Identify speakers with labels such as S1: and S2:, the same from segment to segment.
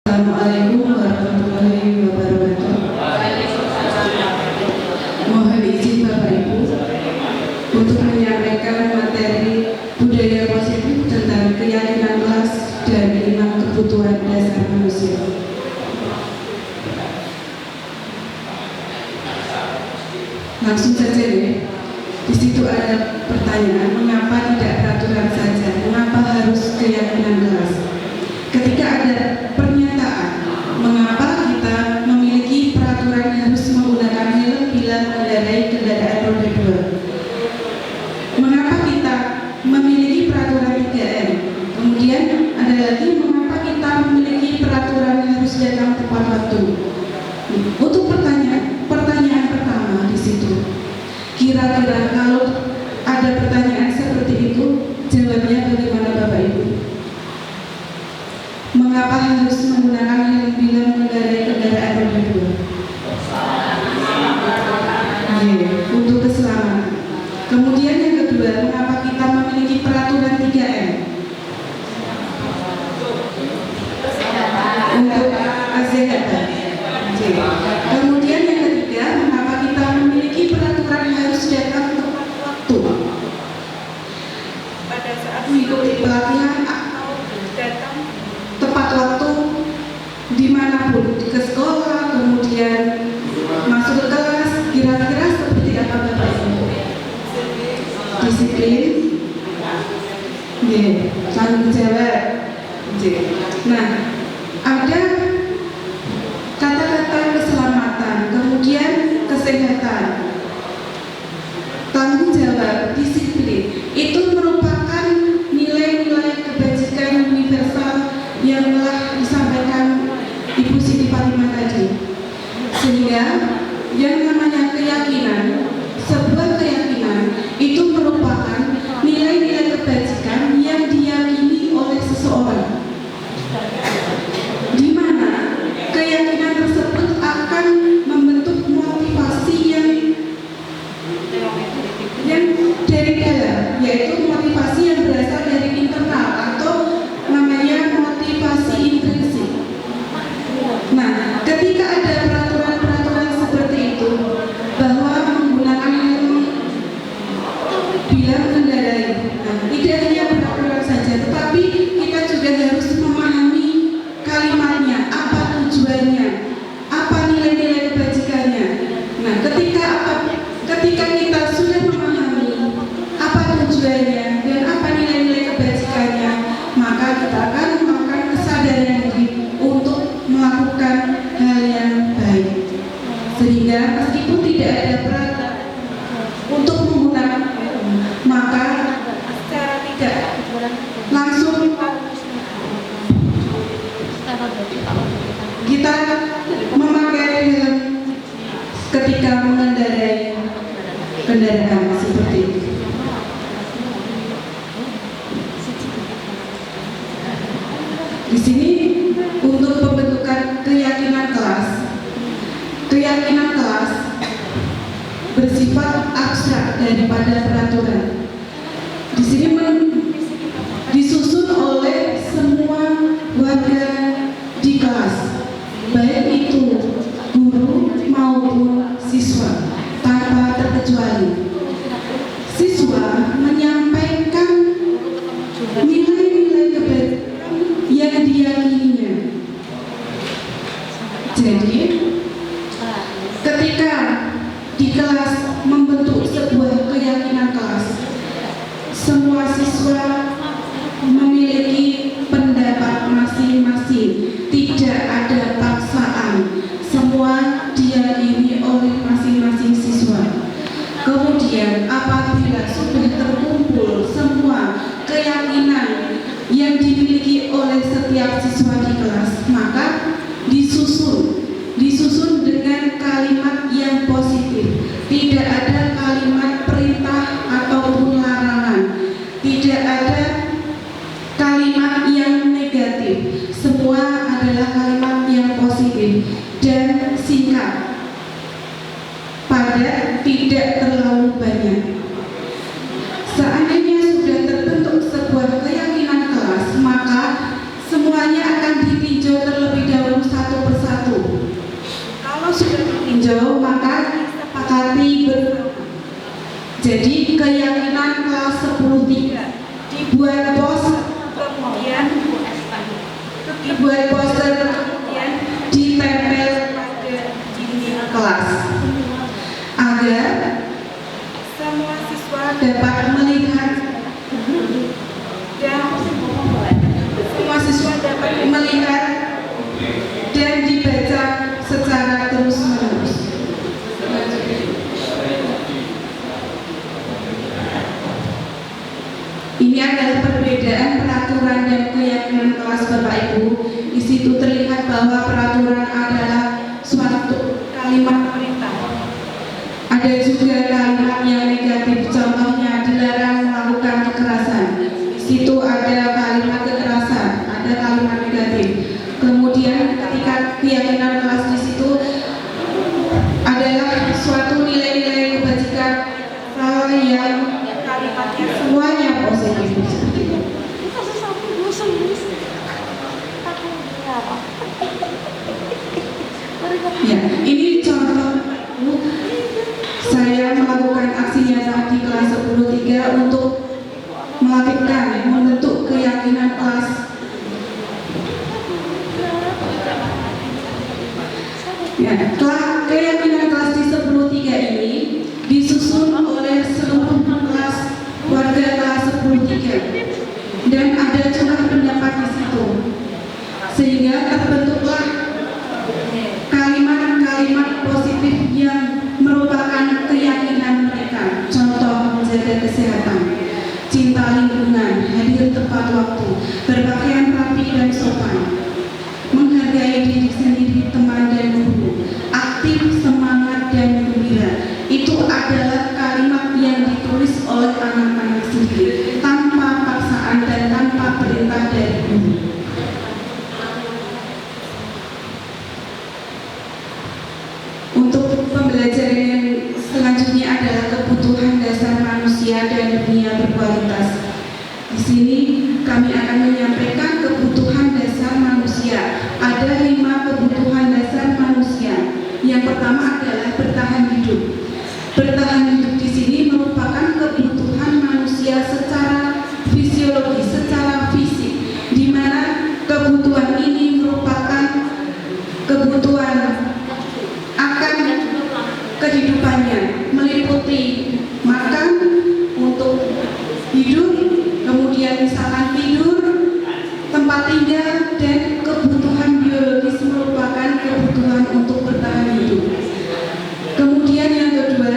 S1: Assalamualaikum warahmatullahi wabarakatuh. Mohon izin Bapak Ibu untuk menyampaikan materi budaya positif tentang keyakinan kelas dan 5 kebutuhan dasar manusia. Langsung saja ya. Di situ ada pertanyaan, mengapa tidak peraturan saja? Mengapa harus keyakinan kelas? Ketika ada pernyataan, mengapa kita memiliki peraturan harus menggunakan helm bila mengendarai kendaraan roda 2? Mengapa kita memiliki peraturan 3M? Kemudian ada lagi, mengapa kita memiliki peraturan harus datang tepat waktu? Untuk pertanyaan pertama di situ, kira-kira kalau ada pertanyaan seperti itu, jawabnya bagaimana Bapak Ibu? Mengapa harus menggunakan helm bila mengendarai kendaraan roda 2? Untuk keselamatan. Kemudian yang kedua, mengapa kita memiliki peraturan 3M? Untuk kesehatan. Kemudian yang ketiga, mengapa kita memiliki peraturan harus datang tepat waktu? Pada saat mengikuti pelatihan atau datang tepat waktu dimanapun, ke sekolah, kemudian masuk ke kelas, kira-kira seperti apa Bapak Ibu? Disiplin, tanggung jawab. Nah, ada kata-kata keselamatan, kemudian kesehatan, tanggung jawab, disiplin. Itu merupakan nilai-nilai kebajikan universal yang telah disampaikan Ibu Siti Fatimah tadi. Sehingga yang namanya keyakinan, sebuah keyakinan itu merupakan nilai-nilai kebajikan yang diyakini oleh seseorang, di mana keyakinan tersebut akan membentuk motivasi yang dari dalam, yaitu motivasi yang berasal dari internal atau namanya motivasi intrinsik. Nah, ketika ada peraturan-peraturan seperti itu, bahwa menggunakan helm bila mengendarai, tidak hanya peraturan saja, tetapi kita juga harus memahami kalimatnya, apa tujuannya, apa nilai-nilai kebajikannya. Nah, ketika kita sudah memahami apa tujuannya dan apa nilai-nilai kebajikannya, maka kita akan melakukan kesadaran diri untuk melakukan hal yang baik. Sehingga meskipun tidak ada peraturan untuk menggunakan, maka secara tidak langsung kita memakai helm ketika mengendarai kendaraan seperti itu. Di sini untuk pembentukan keyakinan kelas bersifat abstrak daripada peraturan. Di sini disusun oleh semua warga di kelas, baik itu guru maupun siswa, tanpa terkecuali. Siswa menyampaikan nilai-nilai kebaikan yang diyakininya. Jadi, ketika di kelas membentuk sebuah keyakinan kelas, semua siswa memiliki pendapat masing-masing, tidak ada paksaan, semua diyakini oleh masing-masing siswa. Kemudian apabila sudah terkumpul semua keyakinan yang dimiliki oleh setiap siswa di kelas, maka disusun dengan kalimat yang positif. Tidak ada kalimat perintah ataupun larangan, tidak ada kalimat yang negatif, semua adalah kalimat yang positif dan singkat, padat, tidak terlalu banyak. Seandainya sudah terbentuk sebuah keyakinan kelas, maka semuanya akan ditinjau terlebih dahulu keyakinan kelas 10-3 dibuat poster, kemudian ditempel pada dinding kelas agar semua siswa dapat melihat dan dibaca secara terus-menerus. Ini adalah perbedaan peraturan dan keyakinan kelas Bapak Ibu. Di situ terlihat bahwa peraturan adalah suatu kalimat perintah. Ada juga kalimat yang negatif, contohnya dilarang melakukan kekerasan. Di situ ada kalimat kekerasan, ada kalimat negatif. Kemudian ketika keyakinan kelas di situ adalah suatu nilai-nilai kebajikan yang kalimatnya semuanya positif. Ya, ini contoh saya melakukan aksi nyata di kelas 10-3 untuk melakukan membentuk keyakinan kelas. Ya, keyakinan kelas di 10-3 ini disusun oleh seluruh kelas warga kelas 10-3 dan ada curah pendapat di situ, sehingga terbentuklah kalimat-kalimat positif yang merupakan keyakinan mereka. Contoh, menjaga kesehatan, cinta lingkungan, hadir tepat waktu, berpakaian rapi dan sopan, menghargai diri sendiri, teman dan guru, aktif, semangat dan gembira. Itu adalah kalimat yang ditulis oleh anak-anak sendiri tanpa paksaan dan tanpa perintah dari guru. Untuk pembelajaran yang selanjutnya adalah kebutuhan dasar manusia dan dunia berkualitas. Di sini kami akan menyampaikan kebutuhan dasar manusia. Ada 5 kebutuhan dasar manusia. Yang pertama adalah bertahan hidup. Bertahan hidup di sini merupakan kebutuhan manusia secara fisiologis, secara fisik, di mana kebutuhan ini merupakan kebutuhan akan kehidupannya, meliputi makan untuk hidup, kemudian misalkan tidur, tempat tinggal, dan kebutuhan biologis merupakan kebutuhan untuk bertahan hidup. Kemudian yang kedua,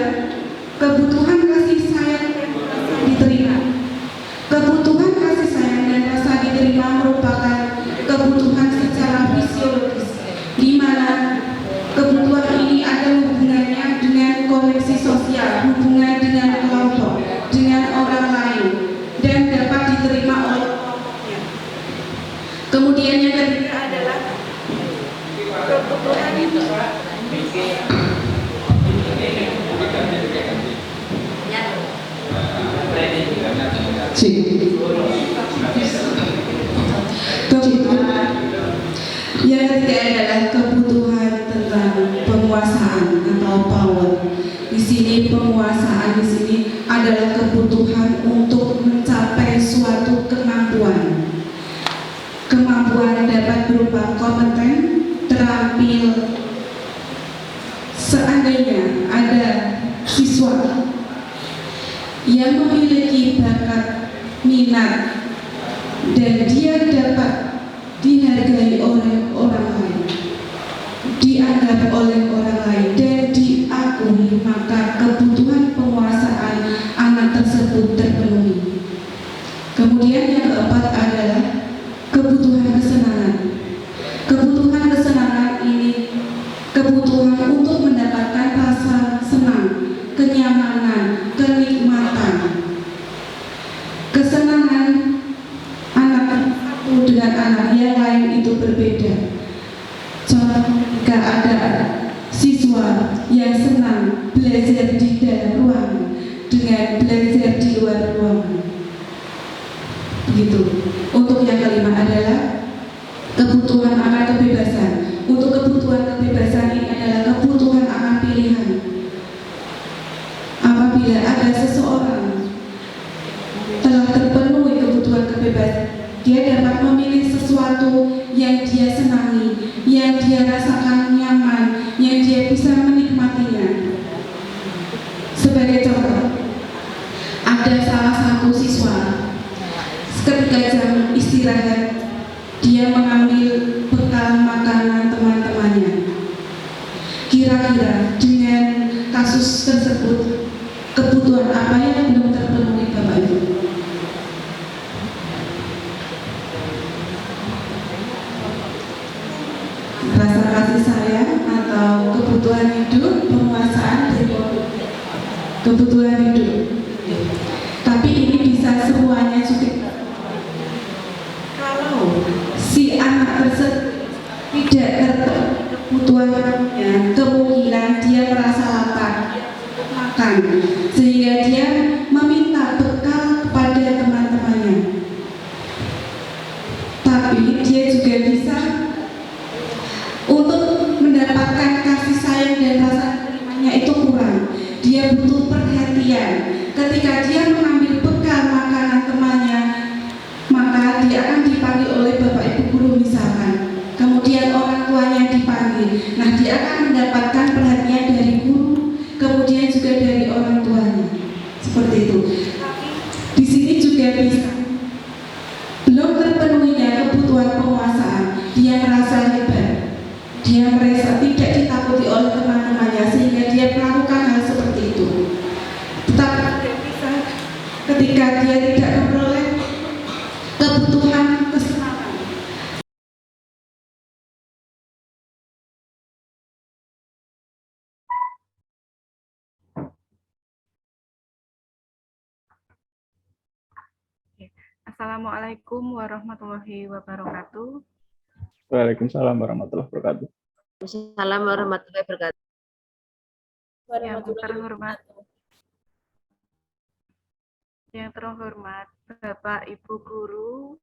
S1: kebutuhan kasih sayang dan rasa diterima. Kebutuhan kasih sayang dan rasa diterima merupakan kebutuhan secara fisiologis, di mana kebutuhan ini ada hubungannya dengan koneksi sosial, hubungan dengan kelompok, dengan orang lain, dan dapat diterima oleh kelompoknya. Kemudian yang ketiga adalah kebutuhan itu yang ketiga adalah kebutuhan tentang penguasaan atau power. Di sini penguasaan di sini adalah kebutuhan untuk mencapai suatu kemampuan. Kemampuan dapat berupa kompeten, terampil. Seandainya ada siswa yang memiliki bakat, minat, dan dia dapat dihargai oleh orang lain, dianggap oleh orang lain, dan diakui, maka kebutuhan penguasaan anak tersebut terpenuhi. Kemudian yang keempat adalah kebutuhan kesenangan. Kebutuhan kesenangan ini kebutuhan untuk mendapatkan rasa senang, kenyamanan, kenikmatan. Kesenangan anak satu dengan anak yang lain itu berbeda. Contoh, jika ada siswa yang senang belajar di dalam ruangan dengan belajar di luar ruangan, begitu. Untuk yang kelima adalah kebutuhan akan kebebasan. Untuk kebutuhan kebebasan ini adalah kebutuhan akan pilihan. Apabila ada seseorang istirahat, dia mengambil bekal makanan teman-temannya. Kira-kira dengan kasus tersebut, kebutuhan apa yang belum terpenuhi Bapak Ibu? Rasa kasih sayang atau kebutuhan hidup, penguasaan, kebutuhan hidup. Tapi ini bisa semuanya juga. Kalau si anak tersebut tidak terpenuhi kebutuhannya, kemungkinan dia merasa lapar, makan, sehingga dia meminta bekal kepada teman-temannya. Tapi dia juga bisa untuk mendapatkan kasih sayang dan rasa terimanya itu kurang. Dia butuh perhatian. Ketika dia mengambil bekal makanan temannya, maka dia akan dipanggil oleh Bapak Ibu guru misalkan. Kemudian orang tuanya dipanggil. Nah, dia akan mendapatkan perhatian dari guru, kemudian juga dari orang tuanya. Seperti itu. Di sini juga bisa belum terpenuhinya kebutuhan penguasaan. Dia merasa hebat. Dia merasa tidak ditakuti oleh teman-temannya sehingga dia melakukan hal seperti itu. Tetapi ketika dia tidak memperoleh kebutuhan kesenangan,
S2: Assalamualaikum warahmatullahi wabarakatuh.
S3: Waalaikumsalam warahmatullahi wabarakatuh.
S4: Assalamualaikum warahmatullahi wabarakatuh.
S2: Yang terhormat Bapak Ibu Guru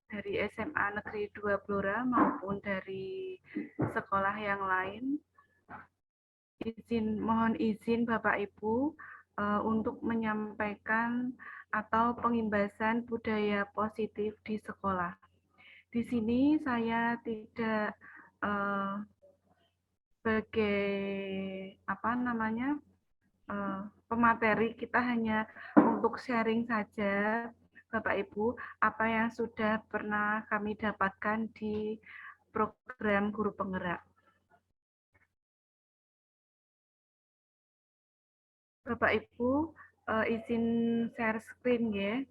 S2: dari SMA Negeri 2 Blora maupun dari sekolah yang lain. Mohon izin Bapak Ibu untuk menyampaikan atau pengimbasan budaya positif di sekolah. Di sini saya tidak sebagai pemateri, kita hanya untuk sharing saja Bapak Ibu apa yang sudah pernah kami dapatkan di program Guru Penggerak. Bapak Ibu izin share screen ya.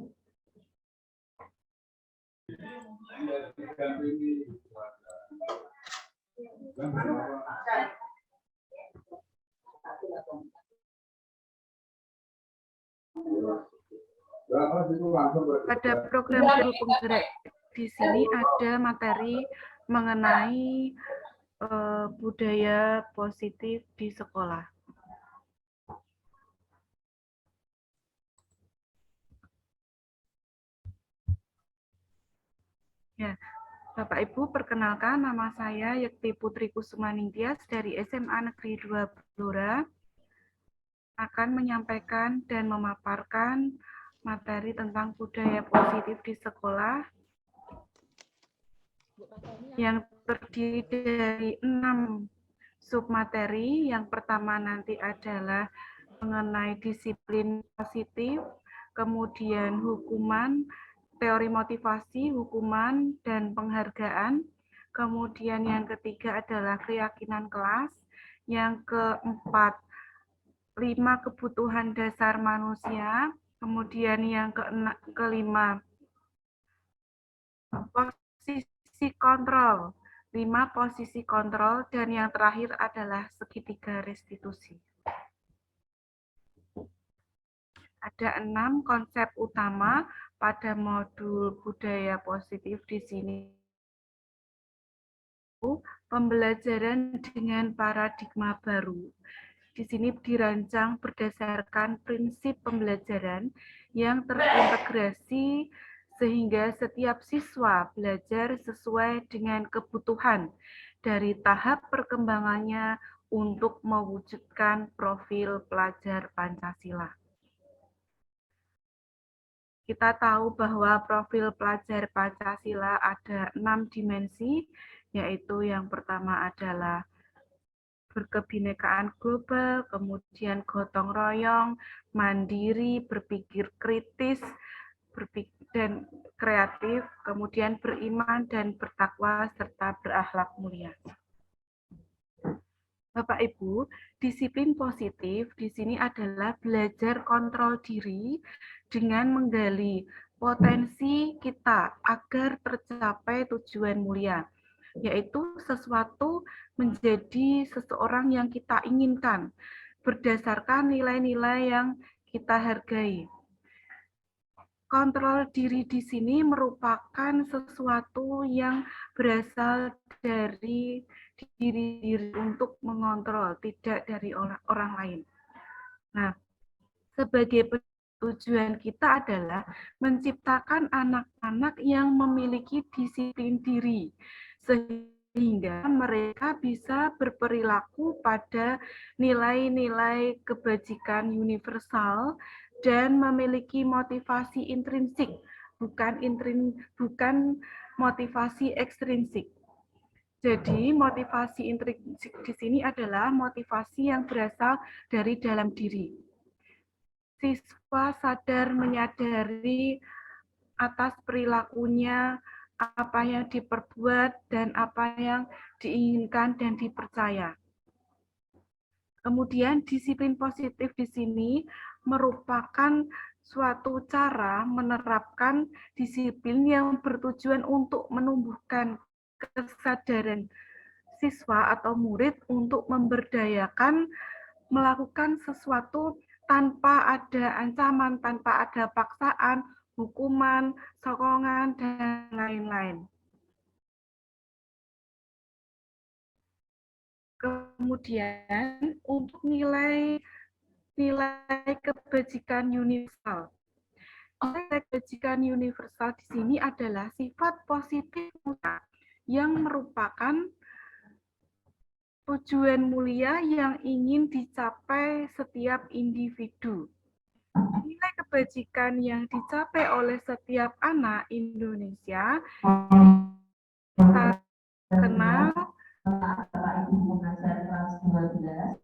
S2: Pada program Guru Penggerak di sini ada materi mengenai budaya positif di sekolah. Ya, Bapak Ibu, perkenalkan nama saya Yekti Putri Kusumaningtyas dari SMA Negeri 2 Blora, akan menyampaikan dan memaparkan materi tentang budaya positif di sekolah yang terdiri dari 6 submateri. Yang pertama nanti adalah mengenai disiplin positif, kemudian hukuman, teori motivasi, hukuman, dan penghargaan. Kemudian yang ketiga adalah keyakinan kelas. Yang keempat, 5 kebutuhan dasar manusia. Kemudian yang kelima, posisi kontrol. 5 posisi kontrol. Dan yang terakhir adalah segitiga restitusi. Ada 6 konsep utama pada modul budaya positif di sini. Pembelajaran dengan paradigma baru. Di sini dirancang berdasarkan prinsip pembelajaran yang terintegrasi sehingga setiap siswa belajar sesuai dengan kebutuhan dari tahap perkembangannya untuk mewujudkan profil pelajar Pancasila. Kita tahu bahwa profil pelajar Pancasila ada 6 dimensi, yaitu yang pertama adalah berkebinekaan global, kemudian gotong royong, mandiri, berpikir kritis, dan kreatif. kreatif, kemudian beriman dan bertakwa, serta berakhlak mulia. Bapak Ibu, disiplin positif di sini adalah belajar kontrol diri dengan menggali potensi kita agar tercapai tujuan mulia, yaitu sesuatu menjadi seseorang yang kita inginkan berdasarkan nilai-nilai yang kita hargai. Kontrol diri di sini merupakan sesuatu yang berasal dari diri untuk mengontrol, tidak dari orang lain. Nah, sebagai tujuan kita adalah menciptakan anak-anak yang memiliki disiplin diri, sehingga mereka bisa berperilaku pada nilai-nilai kebajikan universal dan memiliki motivasi intrinsik, bukan motivasi ekstrinsik. Jadi motivasi intrinsik di sini adalah motivasi yang berasal dari dalam diri. Siswa sadar menyadari atas perilakunya, apa yang diperbuat dan apa yang diinginkan dan dipercaya. Kemudian disiplin positif di sini merupakan suatu cara menerapkan disiplin yang bertujuan untuk menumbuhkan kesadaran siswa atau murid untuk memberdayakan melakukan sesuatu tanpa ada ancaman, tanpa ada paksaan, hukuman, sokongan, dan lain-lain. Kemudian untuk nilai kebajikan universal. Nilai kebajikan universal di sini adalah sifat positif yang merupakan tujuan mulia yang ingin dicapai setiap individu. Nilai kebajikan yang dicapai oleh setiap anak Indonesia kita kenal
S5: pengajar kelas 12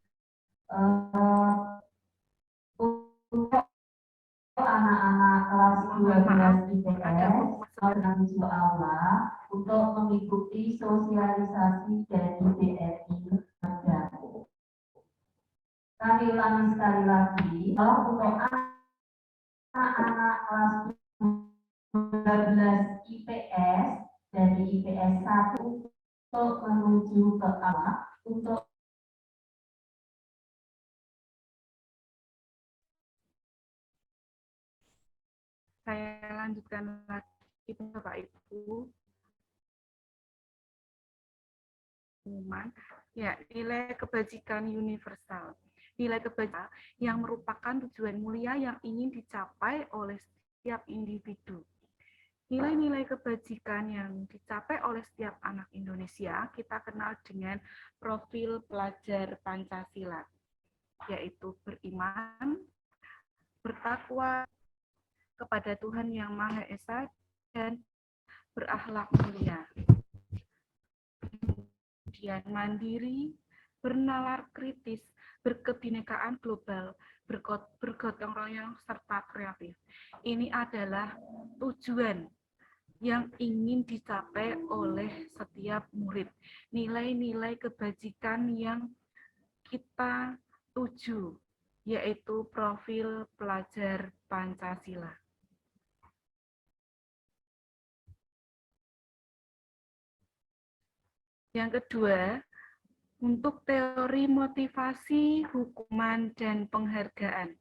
S5: untuk anak-anak kelas 12 IPS menuju aula untuk mengikuti sosialisasi dari BRI Mandapo. Kami ulangi sekali lagi, untuk anak-anak kelas 12 IPS dari IPS 1 untuk menuju ke aula untuk
S2: saya lanjutkan lagi Bapak Ibu. Ya, nilai kebajikan universal. Nilai kebajikan yang merupakan tujuan mulia yang ingin dicapai oleh setiap individu. Nilai-nilai kebajikan yang dicapai oleh setiap anak Indonesia kita kenal dengan profil pelajar Pancasila, yaitu beriman, bertakwa kepada Tuhan Yang Maha Esa, dan berakhlak mulia. Kemudian mandiri, bernalar kritis, berkebinekaan global, bergotong royong, serta kreatif. Ini adalah tujuan yang ingin dicapai oleh setiap murid. Nilai-nilai kebajikan yang kita tuju, yaitu profil pelajar Pancasila. Yang kedua, untuk teori motivasi, hukuman, dan penghargaan.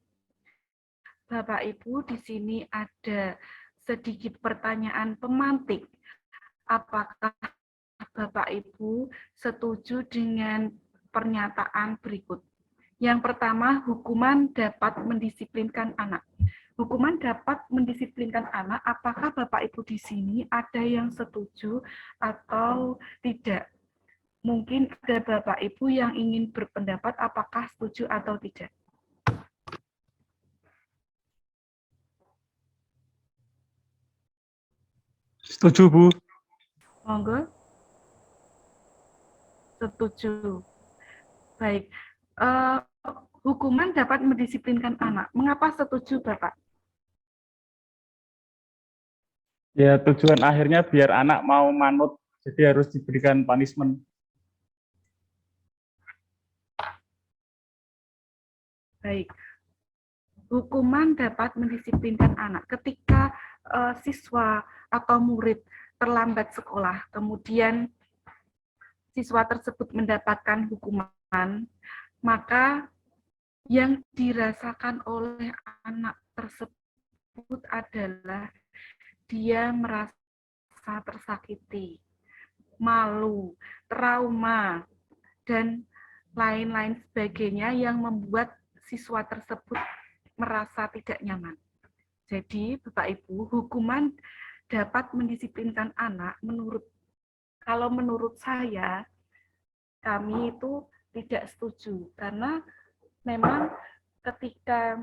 S2: Bapak Ibu, di sini ada sedikit pertanyaan pemantik. Apakah Bapak Ibu setuju dengan pernyataan berikut? Yang pertama, hukuman dapat mendisiplinkan anak. Hukuman dapat mendisiplinkan anak, apakah Bapak Ibu di sini ada yang setuju atau tidak? Mungkin ada Bapak Ibu yang ingin berpendapat apakah setuju atau tidak.
S3: Setuju, Bu.
S2: Monggo. Setuju. Baik. Hukuman dapat mendisiplinkan anak. Mengapa setuju, Bapak?
S3: Ya, tujuan akhirnya biar anak mau manut, jadi harus diberikan punishment.
S2: Baik. Hukuman dapat mendisiplinkan anak ketika siswa atau murid terlambat sekolah, kemudian siswa tersebut mendapatkan hukuman, maka yang dirasakan oleh anak tersebut adalah dia merasa tersakiti, malu, trauma, dan lain-lain sebagainya yang membuat siswa tersebut merasa tidak nyaman. Jadi, Bapak Ibu, hukuman dapat mendisiplinkan anak kalau menurut saya, kami itu tidak setuju. Karena memang ketika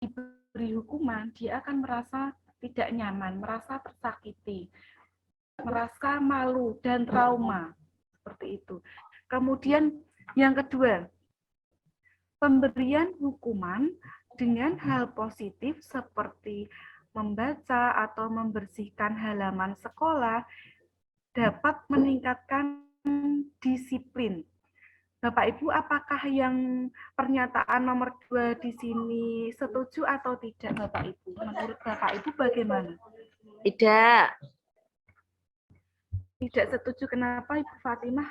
S2: diberi hukuman, dia akan merasa tidak nyaman, merasa tersakiti, merasa malu dan trauma. Seperti itu. Kemudian yang kedua, pemberian hukuman dengan hal positif seperti membaca atau membersihkan halaman sekolah dapat meningkatkan disiplin. Bapak Ibu, apakah yang pernyataan nomor 2 di sini setuju atau tidak, Bapak Ibu? Menurut Bapak Ibu bagaimana?
S4: Tidak.
S2: Tidak setuju. Kenapa, Ibu Fatimah?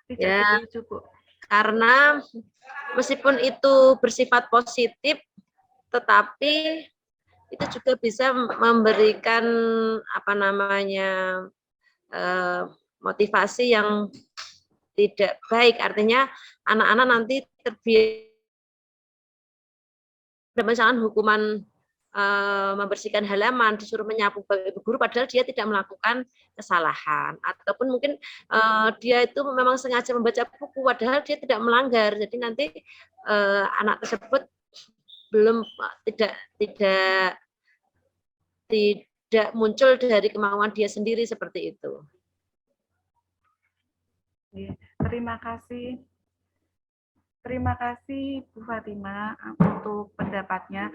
S2: Tidak
S4: Ya,
S2: setuju, Bu.
S4: karena meskipun itu bersifat positif, tetapi itu juga bisa memberikan motivasi yang tidak baik. Artinya anak-anak nanti terbiasa misalkan hukuman membersihkan halaman, disuruh menyapu ibu guru, padahal dia tidak melakukan kesalahan, ataupun mungkin dia itu memang sengaja membaca buku, padahal dia tidak melanggar. Jadi nanti anak tersebut tidak muncul dari kemauan dia sendiri seperti itu.
S2: Terima kasih. Terima kasih Bu Fatimah untuk pendapatnya.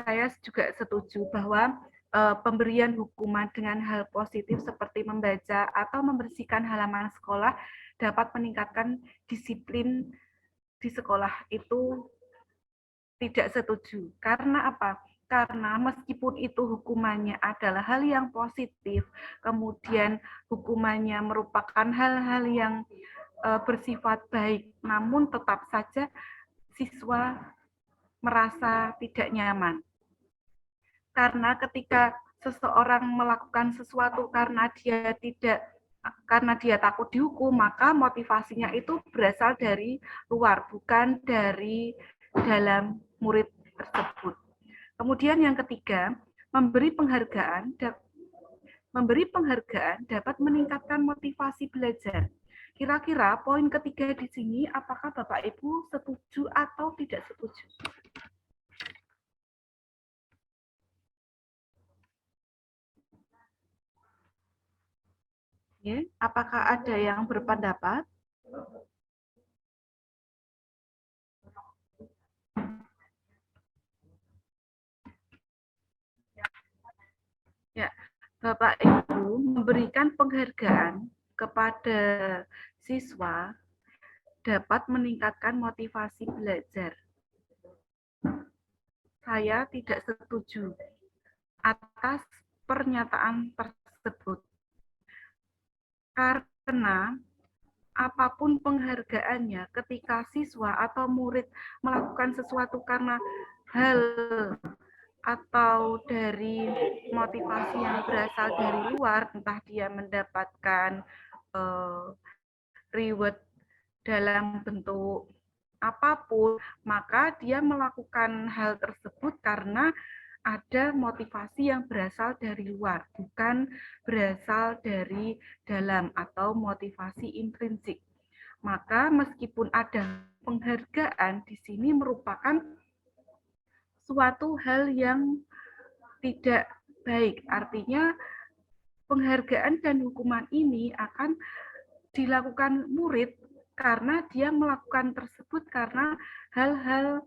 S2: Saya juga setuju bahwa pemberian hukuman dengan hal positif seperti membaca atau membersihkan halaman sekolah dapat meningkatkan disiplin di sekolah. Itu tidak setuju. Karena apa? Karena meskipun itu hukumannya adalah hal yang positif, kemudian hukumannya merupakan hal-hal yang bersifat baik, namun tetap saja siswa merasa tidak nyaman. Karena ketika seseorang melakukan sesuatu karena dia takut dihukum, maka motivasinya itu berasal dari luar, bukan dari dalam murid tersebut. Kemudian yang ketiga, memberi penghargaan dapat meningkatkan motivasi belajar. Kira-kira poin ketiga di sini, apakah Bapak Ibu setuju atau tidak setuju? Ya, apakah ada yang berpendapat? Ya, Bapak Ibu memberikan penghargaan kepada siswa dapat meningkatkan motivasi belajar. Saya tidak setuju atas pernyataan tersebut. Karena apapun penghargaannya, ketika siswa atau murid melakukan sesuatu karena hal atau dari motivasi yang berasal dari luar, entah dia mendapatkan reward dalam bentuk apapun, maka dia melakukan hal tersebut karena ada motivasi yang berasal dari luar, bukan berasal dari dalam atau motivasi intrinsik. Maka meskipun ada penghargaan, di sini merupakan suatu hal yang tidak baik. Artinya penghargaan dan hukuman ini akan dilakukan murid karena dia melakukan tersebut karena hal-hal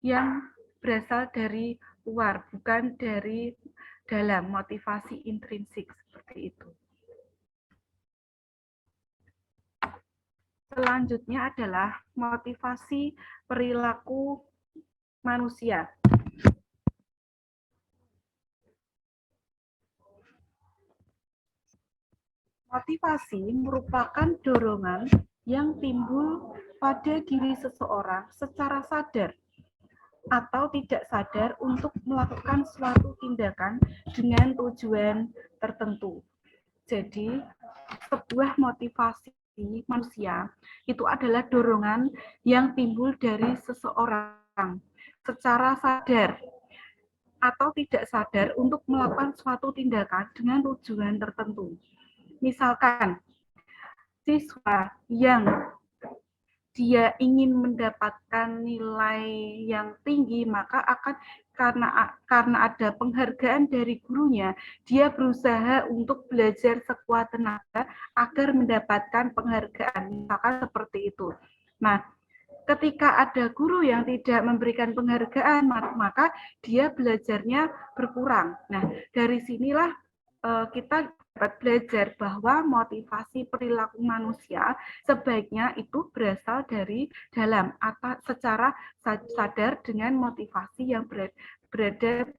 S2: yang berasal dari luar, bukan dari dalam, motivasi intrinsik seperti itu. Selanjutnya adalah motivasi perilaku manusia. Motivasi merupakan dorongan yang timbul pada diri seseorang secara sadar atau tidak sadar untuk melakukan suatu tindakan dengan tujuan tertentu. Jadi, sebuah motivasi manusia itu adalah dorongan yang timbul dari seseorang secara sadar atau tidak sadar untuk melakukan suatu tindakan dengan tujuan tertentu. Misalkan, siswa yang dia ingin mendapatkan nilai yang tinggi, maka akan karena ada penghargaan dari gurunya, dia berusaha untuk belajar sekuat tenaga agar mendapatkan penghargaan, misalkan seperti itu. Nah, ketika ada guru yang tidak memberikan penghargaan, maka dia belajarnya berkurang. Nah, dari sinilah kita dapat belajar bahwa motivasi perilaku manusia sebaiknya itu berasal dari dalam atau secara sadar dengan motivasi yang berada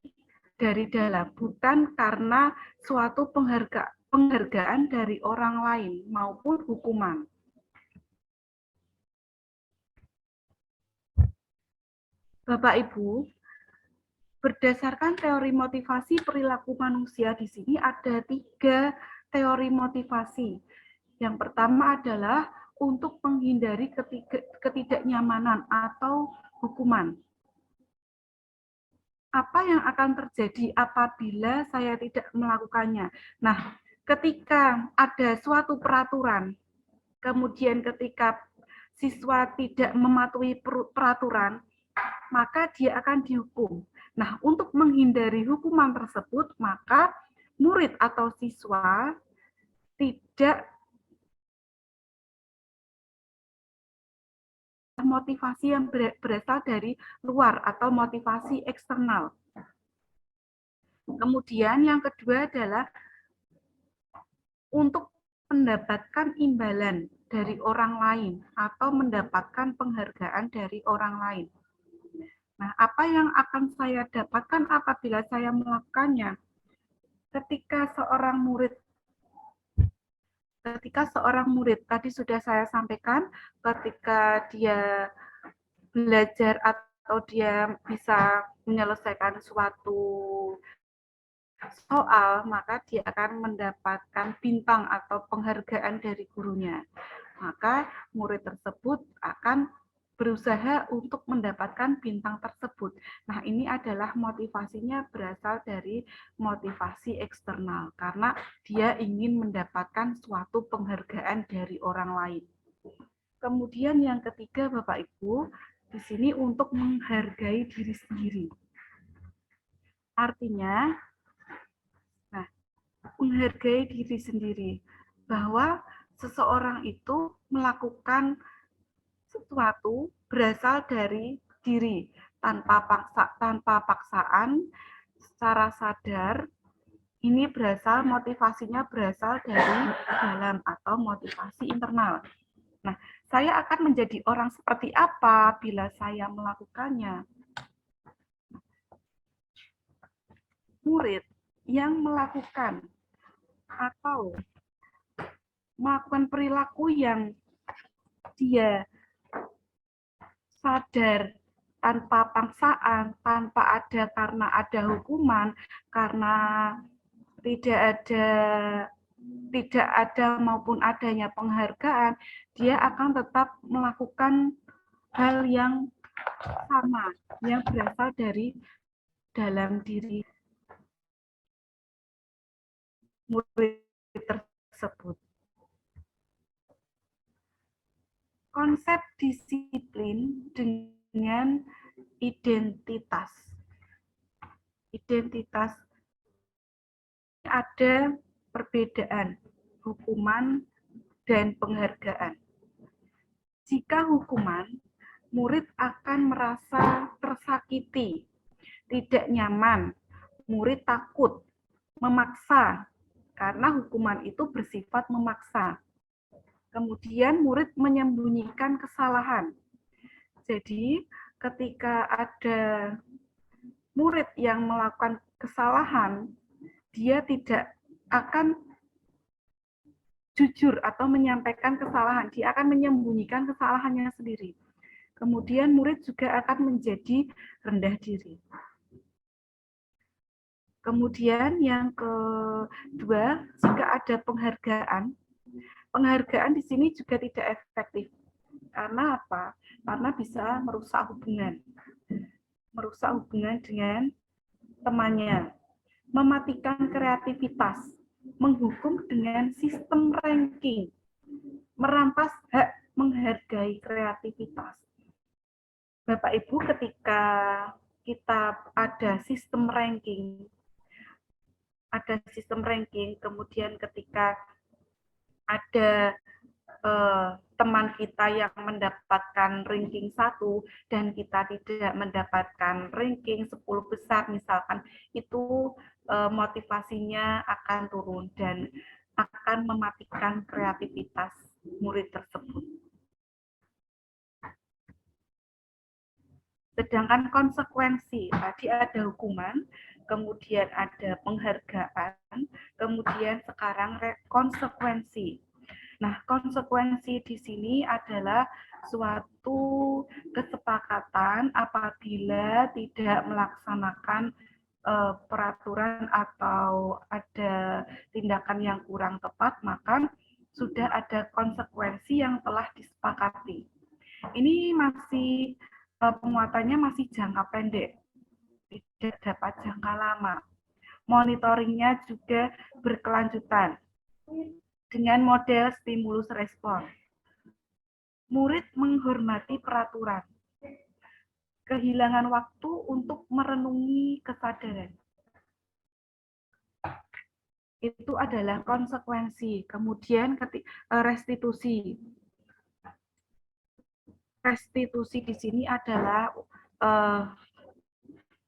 S2: dari dalam, bukan karena suatu penghargaan dari orang lain maupun hukuman. Bapak Ibu, berdasarkan teori motivasi perilaku manusia di sini ada 3 teori motivasi. Yang pertama adalah untuk menghindari ketidaknyamanan atau hukuman. Apa yang akan terjadi apabila saya tidak melakukannya? Nah, ketika ada suatu peraturan, kemudian ketika siswa tidak mematuhi peraturan, maka dia akan dihukum. Nah, untuk menghindari hukuman tersebut, maka murid atau siswa tidak motivasi yang berasal dari luar atau motivasi eksternal. Kemudian yang kedua adalah untuk mendapatkan imbalan dari orang lain atau mendapatkan penghargaan dari orang lain. Nah, apa yang akan saya dapatkan apabila saya melakukannya? Ketika seorang murid, tadi sudah saya sampaikan, ketika dia belajar atau dia bisa menyelesaikan suatu soal, maka dia akan mendapatkan bintang atau penghargaan dari gurunya. Maka murid tersebut akan berusaha untuk mendapatkan bintang tersebut. Nah, ini adalah motivasinya berasal dari motivasi eksternal, karena dia ingin mendapatkan suatu penghargaan dari orang lain. Kemudian yang ketiga, Bapak Ibu, di sini untuk menghargai diri sendiri. Artinya, menghargai diri sendiri, bahwa seseorang itu melakukan sesuatu berasal dari diri tanpa paksaan, secara sadar. Ini motivasinya berasal dari dalam atau motivasi internal. Nah, saya akan menjadi orang seperti apa bila saya melakukannya? Murid yang melakukan atau melakukan perilaku yang dia sadar tanpa paksaan, karena ada hukuman, karena tidak ada maupun adanya penghargaan, dia akan tetap melakukan hal yang sama, yang berasal dari dalam diri murid tersebut. Konsep disiplin dengan identitas. Identitas ada perbedaan hukuman dan penghargaan. Jika hukuman, murid akan merasa tersakiti, tidak nyaman, murid takut, memaksa, karena hukuman itu bersifat memaksa. Kemudian murid menyembunyikan kesalahan. Jadi ketika ada murid yang melakukan kesalahan, dia tidak akan jujur atau menyampaikan kesalahan, dia akan menyembunyikan kesalahannya sendiri. Kemudian murid juga akan menjadi rendah diri. Kemudian yang kedua, jika ada penghargaan di sini juga tidak efektif. Karena apa? Karena bisa merusak hubungan dengan temannya, mematikan kreativitas, menghukum dengan sistem ranking, merampas hak menghargai kreativitas. Bapak Ibu, ketika kita ada sistem ranking, kemudian ketika ada teman kita yang mendapatkan ranking 1 dan kita tidak mendapatkan ranking 10 besar misalkan, itu motivasinya akan turun dan akan mematikan kreativitas murid tersebut. Sedangkan konsekuensi, tadi ada hukuman, kemudian ada penghargaan, kemudian sekarang konsekuensi. Nah, konsekuensi di sini adalah suatu kesepakatan apabila tidak melaksanakan peraturan atau ada tindakan yang kurang tepat, maka sudah ada konsekuensi yang telah disepakati. Ini masih penguatannya masih jangka pendek, tidak dapat jangka lama. Monitoringnya juga berkelanjutan dengan model stimulus respon. Murid menghormati peraturan. Kehilangan waktu untuk merenungi kesadaran. Itu adalah konsekuensi. Kemudian restitusi. Restitusi di sini adalah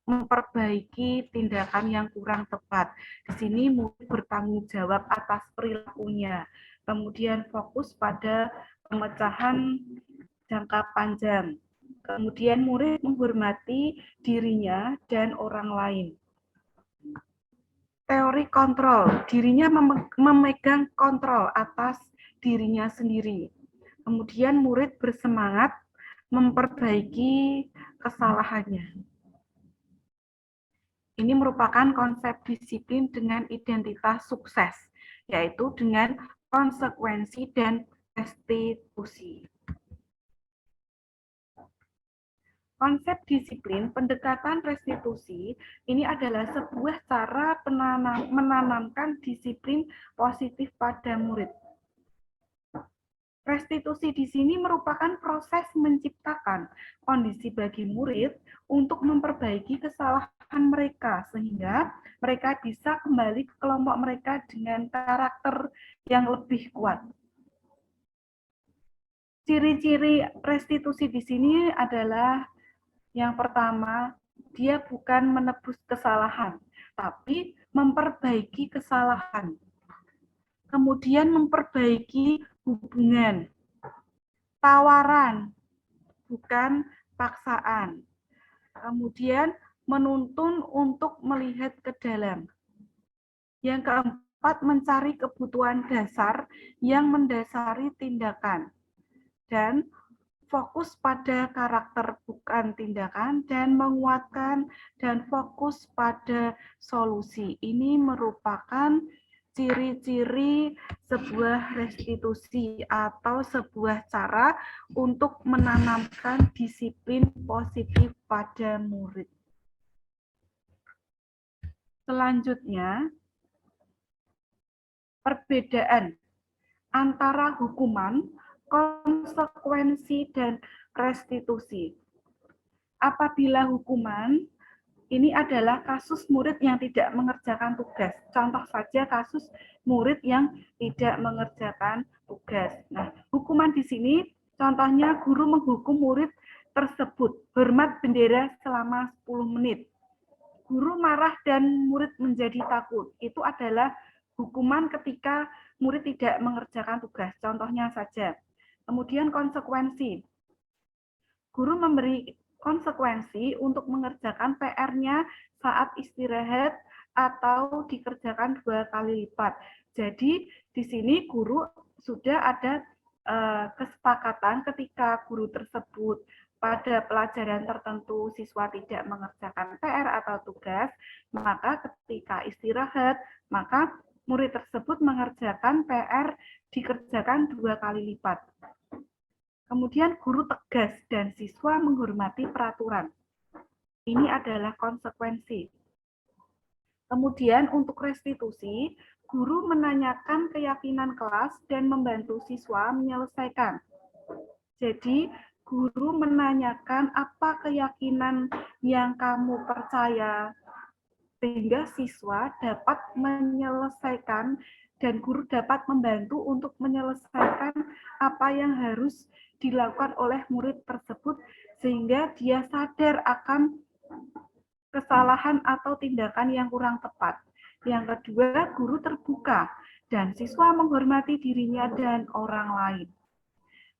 S2: memperbaiki tindakan yang kurang tepat. Di sini murid bertanggung jawab atas perilakunya. Kemudian fokus pada pemecahan jangka panjang. Kemudian murid menghormati dirinya dan orang lain. Teori kontrol, dirinya memegang kontrol atas dirinya sendiri. Kemudian murid bersemangat memperbaiki kesalahannya. Ini merupakan konsep disiplin dengan identitas sukses, yaitu dengan konsekuensi dan restitusi. Konsep disiplin pendekatan restitusi ini adalah sebuah cara menanamkan disiplin positif pada murid. Restitusi di sini merupakan proses menciptakan kondisi bagi murid untuk memperbaiki kesalahan mereka sehingga mereka bisa kembali ke kelompok mereka dengan karakter yang lebih kuat. Ciri-ciri restitusi di sini adalah yang pertama, dia bukan menebus kesalahan, tapi memperbaiki kesalahan. Kemudian memperbaiki hubungan, tawaran, bukan paksaan. Kemudian menuntun untuk melihat ke dalam. Yang keempat, mencari kebutuhan dasar yang mendasari tindakan. Dan fokus pada karakter bukan tindakan dan menguatkan dan fokus pada solusi. Ini merupakan ciri-ciri sebuah restitusi atau sebuah cara untuk menanamkan disiplin positif pada murid. Selanjutnya, perbedaan antara hukuman, konsekuensi, dan restitusi. Apabila hukuman, ini adalah kasus murid yang tidak mengerjakan tugas. Contoh saja kasus murid yang tidak mengerjakan tugas. Nah, hukuman di sini contohnya guru menghukum murid tersebut hormat bendera selama 10 menit. Guru marah dan murid menjadi takut. Itu adalah hukuman ketika murid tidak mengerjakan tugas. Contohnya saja. Kemudian konsekuensi. Guru memberi konsekuensi untuk mengerjakan PR-nya saat istirahat atau dikerjakan 2 kali lipat. Jadi di sini guru sudah ada kesepakatan ketika guru tersebut pada pelajaran tertentu siswa tidak mengerjakan PR atau tugas, maka ketika istirahat, maka murid tersebut mengerjakan PR dikerjakan 2 kali lipat. Kemudian guru tegas dan siswa menghormati peraturan. Ini adalah konsekuensi. Kemudian untuk restitusi, guru menanyakan keyakinan kelas dan membantu siswa menyelesaikan. Jadi, guru menanyakan apa keyakinan yang kamu percaya, sehingga siswa dapat menyelesaikan dan guru dapat membantu untuk menyelesaikan apa yang harus dilakukan oleh murid tersebut, sehingga dia sadar akan kesalahan atau tindakan yang kurang tepat. Yang kedua, guru terbuka dan siswa menghormati dirinya dan orang lain.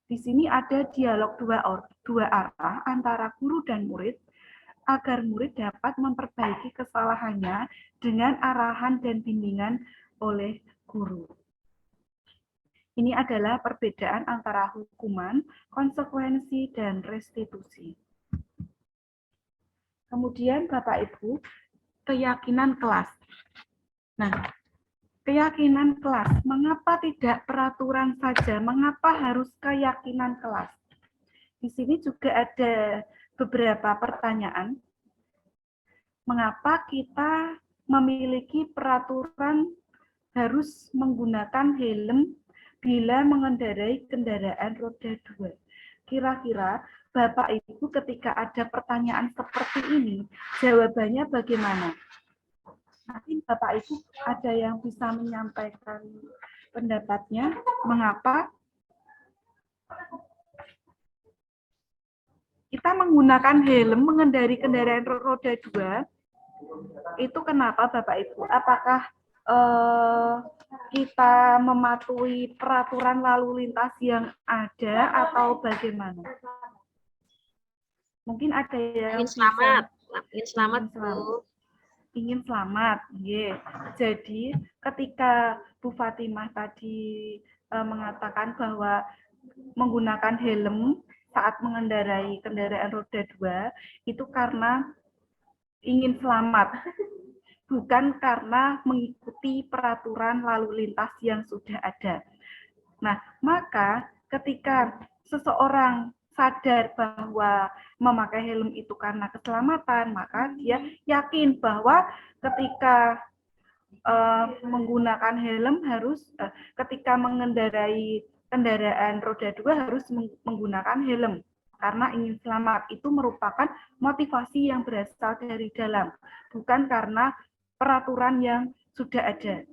S2: Di sini ada dialog dua arah antara guru dan murid agar murid dapat memperbaiki kesalahannya dengan arahan dan bimbingan oleh guru. Ini adalah perbedaan antara hukuman, konsekuensi, dan restitusi. Kemudian Bapak Ibu, keyakinan kelas. Nah, keyakinan kelas, mengapa tidak peraturan saja? Mengapa harus keyakinan kelas? Di sini juga ada beberapa pertanyaan. Mengapa kita memiliki peraturan harus menggunakan helm bila mengendarai kendaraan roda 2? Kira-kira Bapak Ibu ketika ada pertanyaan seperti ini, jawabannya bagaimana? Nanti Bapak Ibu ada yang bisa menyampaikan pendapatnya, mengapa kita menggunakan helm mengendarai kendaraan roda 2, itu kenapa Bapak Ibu? Apakah kita mematuhi peraturan lalu lintas yang ada atau bagaimana? Mungkin ada yang
S4: ingin selamat Bu.
S2: Ingin selamat, yeah. Jadi ketika Bu Fatimah tadi mengatakan bahwa menggunakan helm saat mengendarai kendaraan roda 2 itu karena ingin selamat, bukan karena mengikuti peraturan lalu lintas yang sudah ada. Nah, maka ketika seseorang sadar bahwa memakai helm itu karena keselamatan, maka dia yakin bahwa ketika menggunakan helm ketika mengendarai kendaraan roda 2 harus menggunakan helm karena ingin selamat. Itu merupakan motivasi yang berasal dari dalam, bukan karena peraturan yang sudah ada.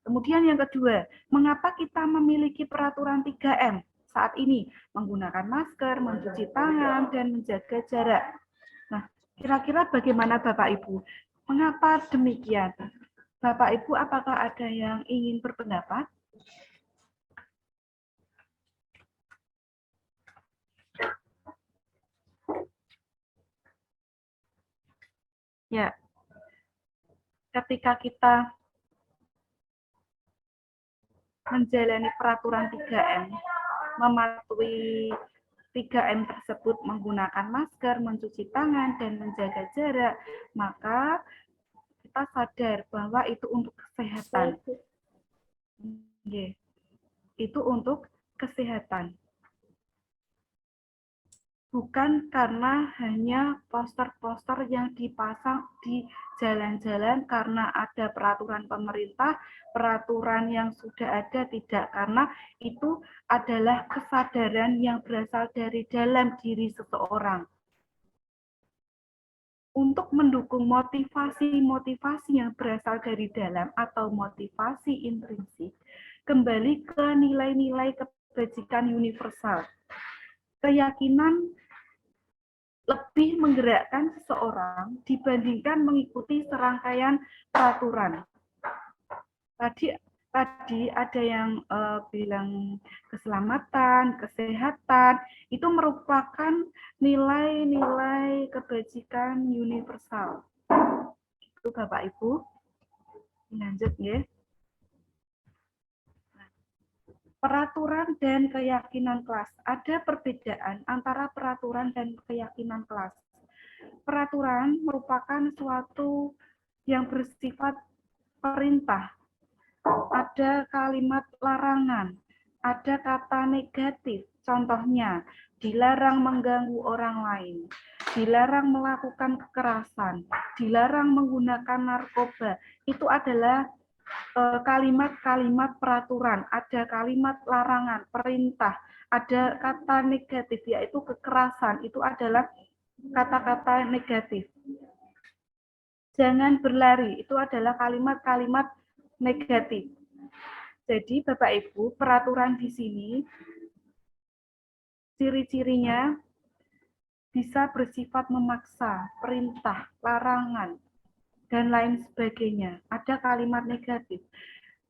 S2: Kemudian yang kedua, mengapa kita memiliki peraturan 3M saat ini? Menggunakan masker, mencuci tangan, dan menjaga jarak. Nah, kira-kira bagaimana Bapak Ibu? Mengapa demikian? Bapak Ibu, apakah ada yang ingin berpendapat? Ya, ketika kita menjalani peraturan 3M, mematuhi 3M tersebut menggunakan masker, mencuci tangan, dan menjaga jarak, maka kita sadar bahwa itu untuk kesehatan. Itu untuk kesehatan. Bukan karena hanya poster-poster yang dipasang di jalan-jalan karena ada peraturan pemerintah, peraturan yang sudah ada, tidak. Karena itu adalah kesadaran yang berasal dari dalam diri seseorang. Untuk mendukung motivasi-motivasi yang berasal dari dalam atau motivasi intrinsik, kembali ke nilai-nilai kebajikan universal. Keyakinan lebih menggerakkan seseorang dibandingkan mengikuti serangkaian peraturan. Tadi ada yang bilang keselamatan, kesehatan, itu merupakan nilai-nilai kebajikan universal. Itu Bapak Ibu. Lanjut ya. Peraturan dan keyakinan kelas. Ada perbedaan antara peraturan dan keyakinan kelas. Peraturan merupakan suatu yang bersifat perintah. Ada kalimat larangan, ada kata negatif. Contohnya, dilarang mengganggu orang lain, dilarang melakukan kekerasan, dilarang menggunakan narkoba. Itu adalah kalimat-kalimat peraturan, ada kalimat larangan, perintah, ada kata negatif, yaitu kekerasan. Itu adalah kata-kata negatif. Jangan berlari, itu adalah kalimat-kalimat negatif. Jadi Bapak Ibu, peraturan di sini ciri-cirinya bisa bersifat memaksa, perintah, larangan, dan lain sebagainya. Ada kalimat negatif.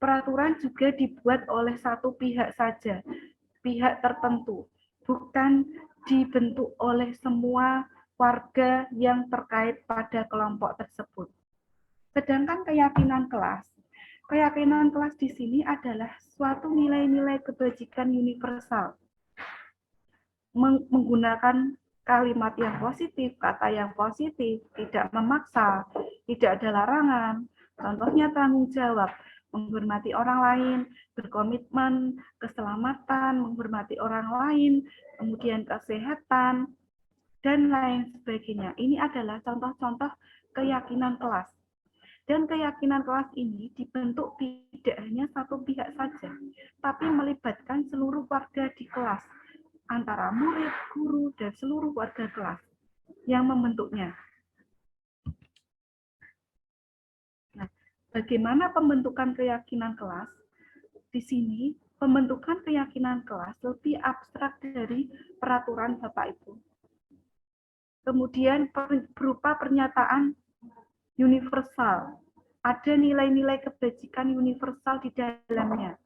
S2: Peraturan juga dibuat oleh satu pihak saja, pihak tertentu, bukan dibentuk oleh semua warga yang terkait pada kelompok tersebut. Sedangkan keyakinan kelas di sini adalah suatu nilai-nilai kebajikan universal. Menggunakan kalimat yang positif, kata yang positif, tidak memaksa, tidak ada larangan. Contohnya tanggung jawab, menghormati orang lain, berkomitmen, keselamatan, menghormati orang lain, kemudian kesehatan, dan lain sebagainya. Ini adalah contoh-contoh keyakinan kelas. Dan keyakinan kelas ini dibentuk tidak hanya satu pihak saja, tapi melibatkan seluruh warga di kelas, antara murid, guru, dan seluruh warga kelas yang membentuknya. Nah, bagaimana pembentukan keyakinan kelas? Di sini, pembentukan keyakinan kelas lebih abstrak dari peraturan Bapak Ibu. Kemudian berupa pernyataan universal. Ada nilai-nilai kebajikan universal di dalamnya.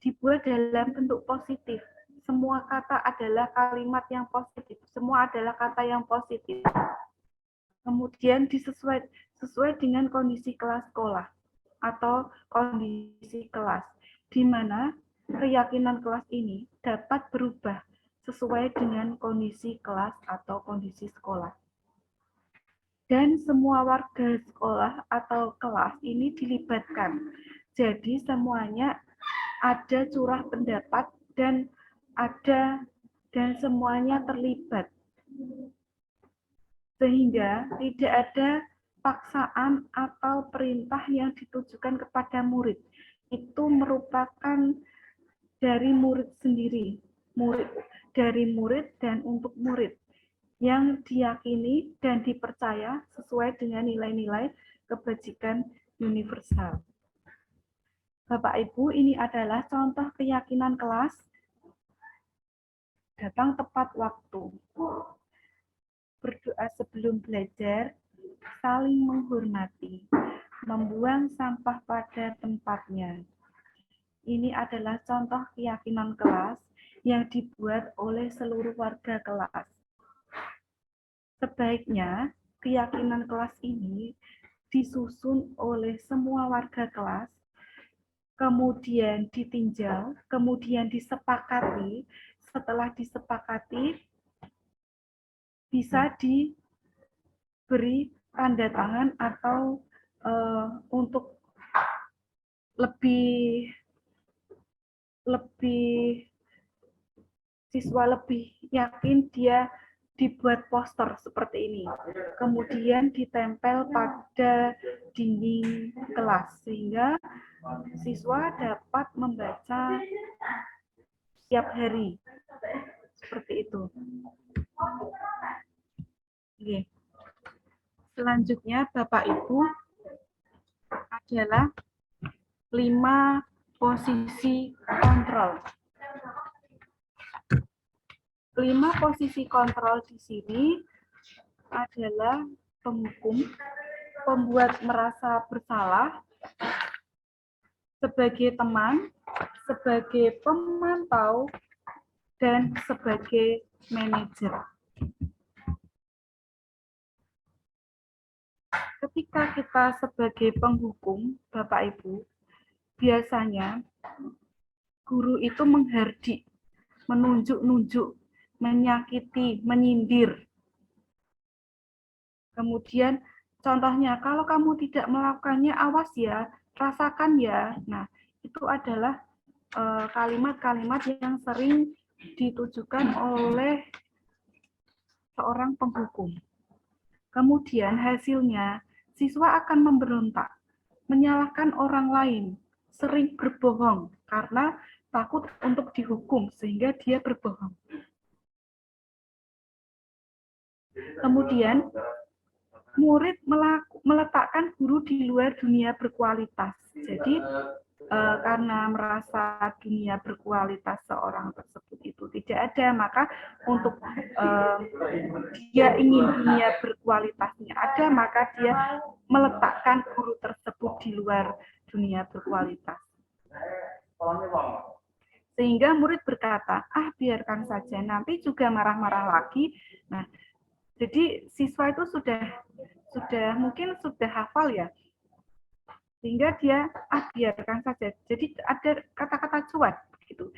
S2: Dibuat dalam bentuk positif. Semua kata adalah kalimat yang positif. Semua adalah kata yang positif. Kemudian sesuai dengan kondisi kelas sekolah atau kondisi kelas, di mana keyakinan kelas ini dapat berubah sesuai dengan kondisi kelas atau kondisi sekolah. Dan semua warga sekolah atau kelas ini dilibatkan. Jadi semuanya ada curah pendapat dan semuanya terlibat. Sehingga tidak ada paksaan atau perintah yang ditujukan kepada murid. Itu merupakan dari murid sendiri, dari murid dan untuk murid, yang diyakini dan dipercaya sesuai dengan nilai-nilai kebajikan universal. Bapak Ibu, ini adalah contoh keyakinan kelas. Datang tepat waktu, berdoa sebelum belajar, saling menghormati, membuang sampah pada tempatnya. Ini adalah contoh keyakinan kelas yang dibuat oleh seluruh warga kelas. Sebaiknya keyakinan kelas ini disusun oleh semua warga kelas, kemudian ditinjau, kemudian disepakati. Setelah disepakati, bisa diberi tanda tangan atau untuk siswa lebih yakin, dia dibuat poster seperti ini, kemudian ditempel pada dinding kelas sehingga siswa dapat membaca setiap hari seperti itu. Oke. Selanjutnya Bapak Ibu adalah 5 posisi kontrol. 5 posisi kontrol di sini adalah penghukum, pembuat merasa bersalah, sebagai teman, sebagai pemantau, dan sebagai manajer. Ketika kita sebagai penghukum, Bapak Ibu, biasanya guru itu menghardik, menunjuk-nunjuk, menyakiti, menyindir. Kemudian contohnya, kalau kamu tidak melakukannya, awas ya, rasakan ya. Nah, itu adalah kalimat-kalimat yang sering ditujukan oleh seorang penghukum. Kemudian hasilnya, siswa akan memberontak, menyalahkan orang lain, sering berbohong karena takut untuk dihukum sehingga dia berbohong. Kemudian murid meletakkan guru di luar dunia berkualitas. Jadi karena merasa dunia berkualitas seorang tersebut itu tidak ada, maka untuk dia ingin dunia berkualitasnya ada, maka dia meletakkan guru tersebut di luar dunia berkualitas. Sehingga murid berkata, biarkan saja, nanti juga marah-marah lagi. Nah, jadi siswa itu mungkin sudah hafal ya, sehingga dia biarkan saja. Jadi ada kata-kata cuat gitu.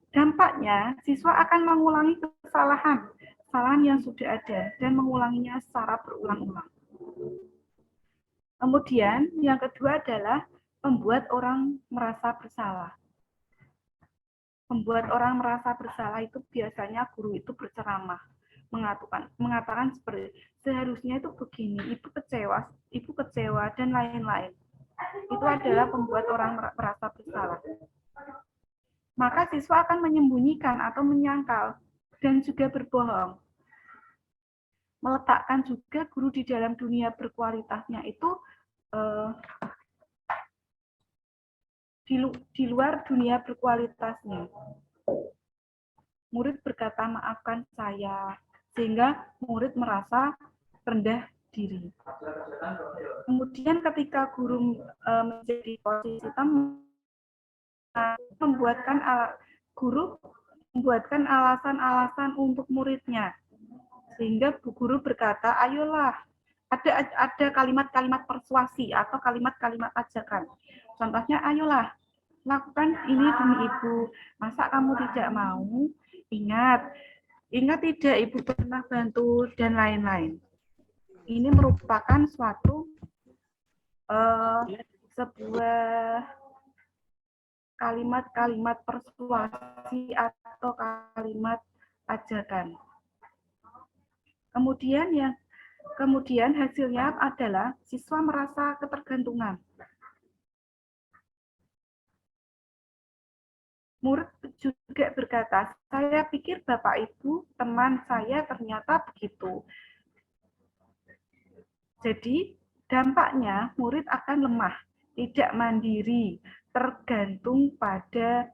S2: Dampaknya siswa akan mengulangi kesalahan yang sudah ada dan mengulanginya secara berulang-ulang. Kemudian yang kedua adalah membuat orang merasa bersalah. Membuat orang merasa bersalah itu biasanya guru itu berceramah, mengatakan seperti seharusnya itu begini, ibu kecewa dan lain-lain. Itu adalah membuat orang merasa bersalah. Maka siswa akan menyembunyikan atau menyangkal dan juga berbohong. Meletakkan juga guru di dalam dunia berkualitasnya itu di luar dunia berkualitasnya. Murid berkata, maafkan saya, sehingga murid merasa rendah diri. Kemudian ketika guru menjadi posisi teman, guru membuatkan alasan-alasan untuk muridnya, sehingga bu guru berkata, ayolah, ada kalimat-kalimat persuasi atau kalimat-kalimat ajakan. Contohnya, ayolah, lakukan ini demi ibu, masa kamu tidak mau? Ingat tidak ibu pernah bantu, dan lain-lain. Ini merupakan suatu sebuah kalimat-kalimat persuasi atau kalimat ajakan. Kemudian hasilnya adalah siswa merasa ketergantungan. Murid juga berkata, saya pikir Bapak Ibu, teman saya ternyata begitu. Jadi dampaknya murid akan lemah, tidak mandiri, tergantung pada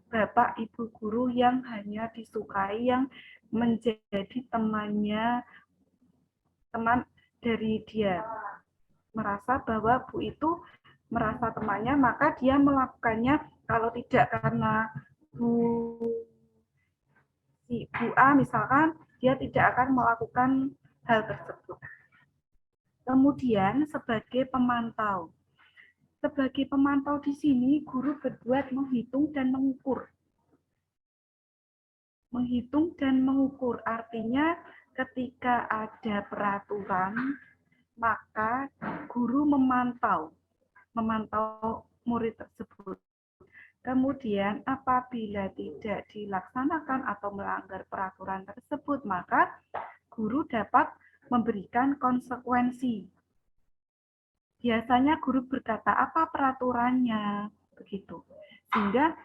S2: Bapak Ibu guru yang hanya disukai, yang menjadi teman dari dia. Merasa bahwa Bu itu merasa temannya, maka dia melakukannya. Kalau tidak karena Bu A misalkan, dia tidak akan melakukan hal tersebut. Kemudian sebagai pemantau. Sebagai pemantau di sini, guru berbuat menghitung dan mengukur. Menghitung dan mengukur artinya ketika ada peraturan, maka guru memantau murid tersebut. Kemudian apabila tidak dilaksanakan atau melanggar peraturan tersebut, maka guru dapat memberikan konsekuensi. Biasanya guru berkata, apa peraturannya? Begitu. Sehingga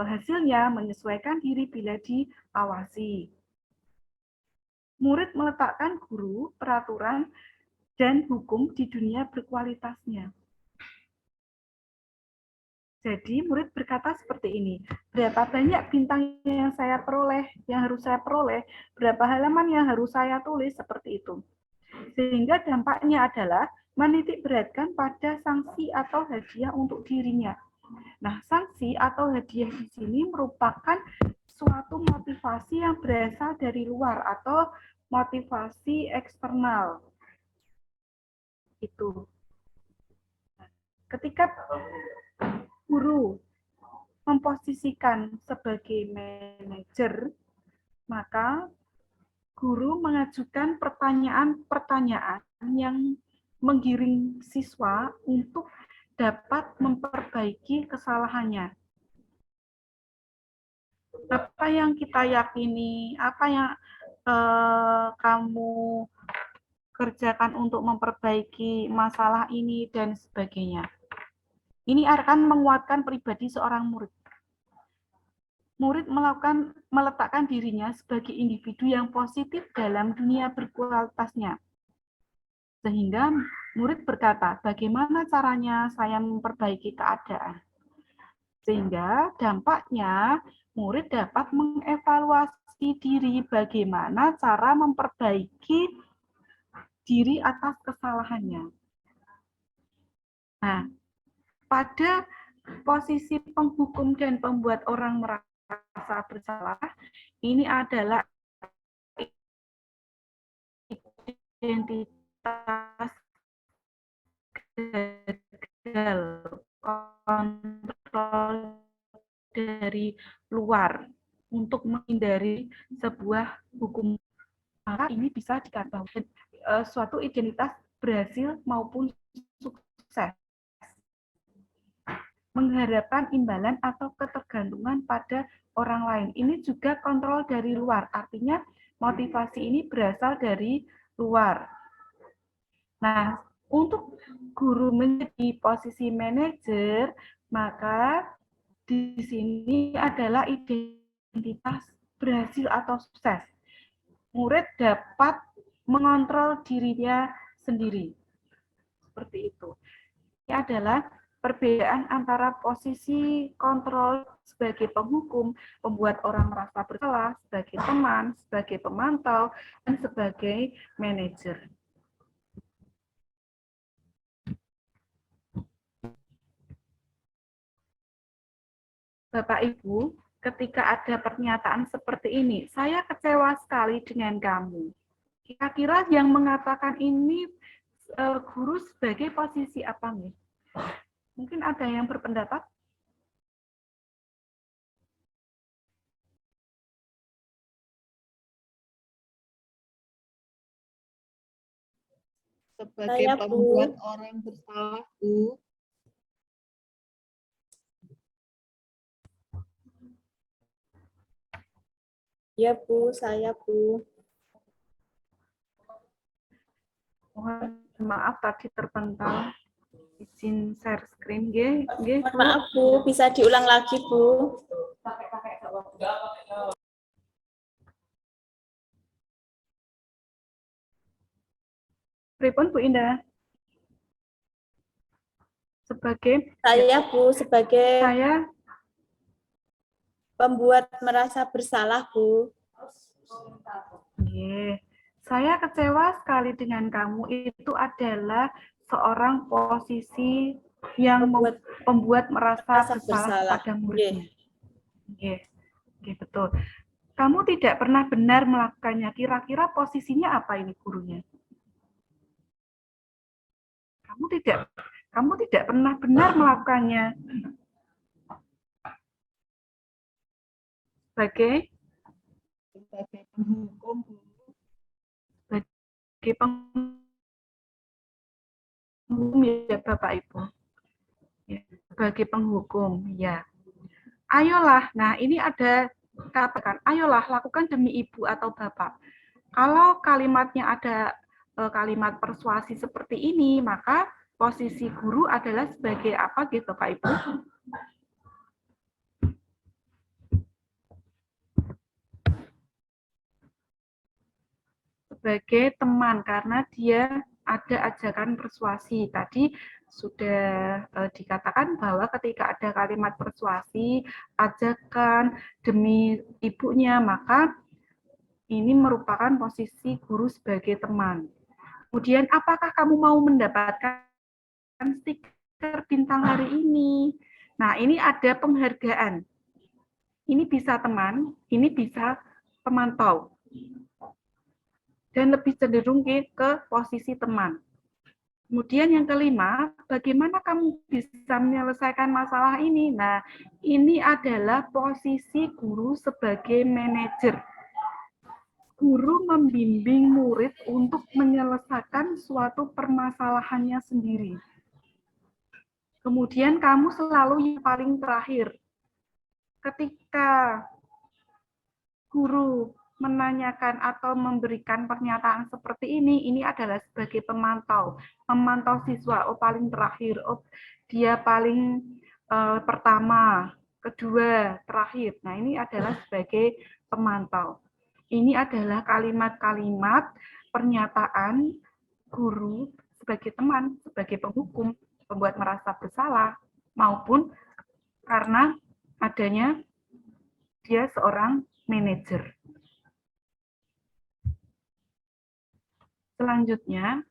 S2: hasilnya menyesuaikan diri bila diawasi. Murid meletakkan guru, peraturan, dan hukum di dunia berkualitasnya. Jadi murid berkata seperti ini, berapa banyak bintang yang saya peroleh, yang harus saya peroleh, berapa halaman yang harus saya tulis, seperti itu. Sehingga dampaknya adalah menitik beratkan pada sanksi atau hadiah untuk dirinya. Nah, sanksi atau hadiah di sini merupakan suatu motivasi yang berasal dari luar atau motivasi eksternal. Itu. Ketika guru memposisikan sebagai manajer, maka guru mengajukan pertanyaan-pertanyaan yang menggiring siswa untuk dapat memperbaiki kesalahannya. Apa yang kita yakini, apa yang kamu kerjakan untuk memperbaiki masalah ini, dan sebagainya. Ini akan menguatkan pribadi seorang murid. Murid meletakkan dirinya sebagai individu yang positif dalam dunia berkualitasnya. Sehingga murid berkata, bagaimana caranya saya memperbaiki keadaan? Sehingga dampaknya murid dapat mengevaluasi diri bagaimana cara memperbaiki diri atas kesalahannya. Nah, pada posisi penghukum dan pembuat orang merasa bersalah, ini adalah identitas gagal kontrol dari luar untuk menghindari sebuah hukum. Maka ini bisa dikatakan suatu identitas berhasil maupun sukses. Mengharapkan imbalan atau ketergantungan pada orang lain. Ini juga kontrol dari luar, artinya motivasi ini berasal dari luar. Nah, untuk guru menjadi posisi manajer, maka di sini adalah identitas berhasil atau sukses. Murid dapat mengontrol dirinya sendiri. Seperti itu. Ini adalah perbedaan antara posisi kontrol sebagai penghukum, membuat orang merasa bersalah, sebagai teman, sebagai pemantau, dan sebagai manajer. Bapak Ibu, ketika ada pernyataan seperti ini, saya kecewa sekali dengan kamu. Kira-kira yang mengatakan ini guru sebagai posisi apa nih? Mungkin ada yang berpendapat?
S6: Sebagai pembuat orang bersalah, Bu.
S7: Ya, Bu, saya, Bu.
S2: Mohon maaf tadi terpental. Izin share screen, nggih.
S7: Mohon maaf, Bu, bisa diulang lagi, Bu.
S2: Pripun Bu Indah? Sebagai
S7: Saya, Bu, sebagai
S2: saya
S7: pembuat merasa bersalah, Bu.
S2: nggih. Saya kecewa sekali dengan kamu. Itu adalah seorang posisi yang pembuat merasa bersalah pada muridnya. Nggih. Nggih, betul. Kamu tidak pernah benar melakukannya. Kira-kira posisinya apa ini gurunya? Kamu tidak pernah benar melakukannya. Sebagai
S6: penghukum, Bu.
S2: Sebagai penghukum ya Bapak Ibu. Ya, sebagai penghukum, ya. Ayolah, nah ini ada katakan, ayolah lakukan demi ibu atau bapak. Kalau kalimatnya ada kalimat persuasi seperti ini, maka posisi guru adalah sebagai apa gitu Bapak Ibu? Sebagai teman, karena dia ada ajakan persuasi. Tadi sudah dikatakan bahwa ketika ada kalimat persuasi, ajakan demi ibunya, maka ini merupakan posisi guru sebagai teman. Kemudian, apakah kamu mau mendapatkan stiker bintang hari ini? Nah, ini ada penghargaan. Ini bisa teman, ini bisa pemantau. Dan lebih cenderung ke posisi teman. Kemudian yang kelima, bagaimana kamu bisa menyelesaikan masalah ini? Nah, ini adalah posisi guru sebagai manajer. Guru membimbing murid untuk menyelesaikan suatu permasalahannya sendiri. Kemudian kamu selalu yang paling terakhir. Ketika guru menanyakan atau memberikan pernyataan seperti ini adalah sebagai pemantau. Memantau siswa, oh paling terakhir, oh dia paling pertama, kedua, terakhir. Nah, ini adalah sebagai pemantau. Ini adalah kalimat-kalimat pernyataan guru sebagai teman, sebagai penghukum, membuat merasa bersalah, maupun karena adanya dia seorang manajer. Selanjutnya,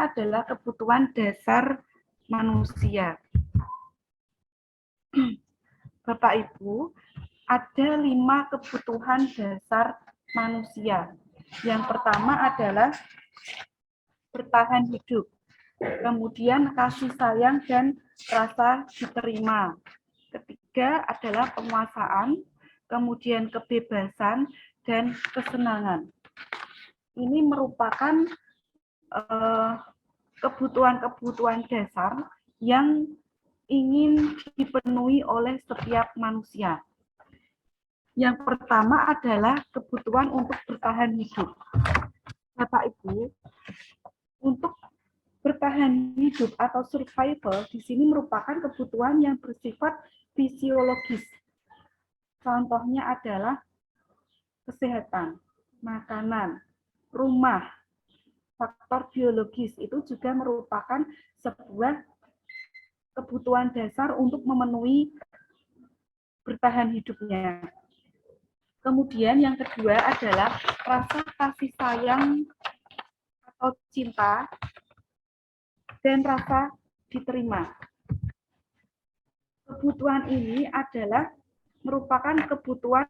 S2: adalah kebutuhan dasar manusia. Bapak Ibu, ada 5 kebutuhan dasar manusia. Yang pertama adalah bertahan hidup, kemudian kasih sayang dan rasa diterima. Ketiga adalah penguasaan, kemudian kebebasan, dan kesenangan. Ini merupakan kebutuhan-kebutuhan dasar yang ingin dipenuhi oleh setiap manusia. Yang pertama adalah kebutuhan untuk bertahan hidup. Bapak Ibu, untuk bertahan hidup atau survival di sini merupakan kebutuhan yang bersifat fisiologis. Contohnya adalah kesehatan, makanan, rumah, faktor biologis itu juga merupakan sebuah kebutuhan dasar untuk memenuhi bertahan hidupnya. Kemudian yang kedua adalah rasa kasih sayang atau cinta dan rasa diterima. Kebutuhan ini adalah merupakan kebutuhan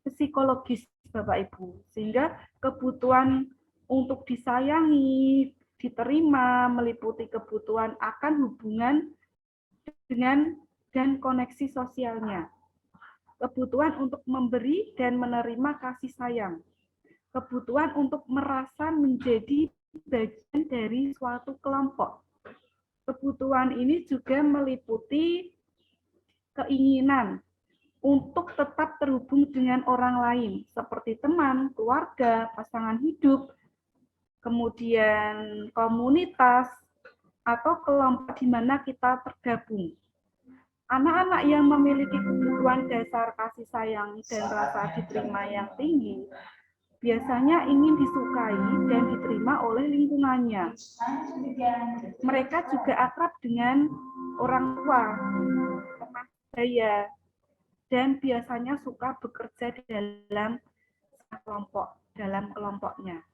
S2: psikologis, Bapak Ibu, sehingga kebutuhan untuk disayangi, diterima, meliputi kebutuhan akan hubungan dengan dan koneksi sosialnya. Kebutuhan untuk memberi dan menerima kasih sayang. Kebutuhan untuk merasa menjadi bagian dari suatu kelompok. Kebutuhan ini juga meliputi keinginan untuk tetap terhubung dengan orang lain, seperti teman, keluarga, pasangan hidup, kemudian komunitas, atau kelompok di mana kita tergabung. Anak-anak yang memiliki kebutuhan dasar kasih sayang dan rasa diterima yang tinggi, biasanya ingin disukai dan diterima oleh lingkungannya. Mereka juga akrab dengan orang tua, teman sebaya, dan biasanya suka bekerja dalam kelompoknya.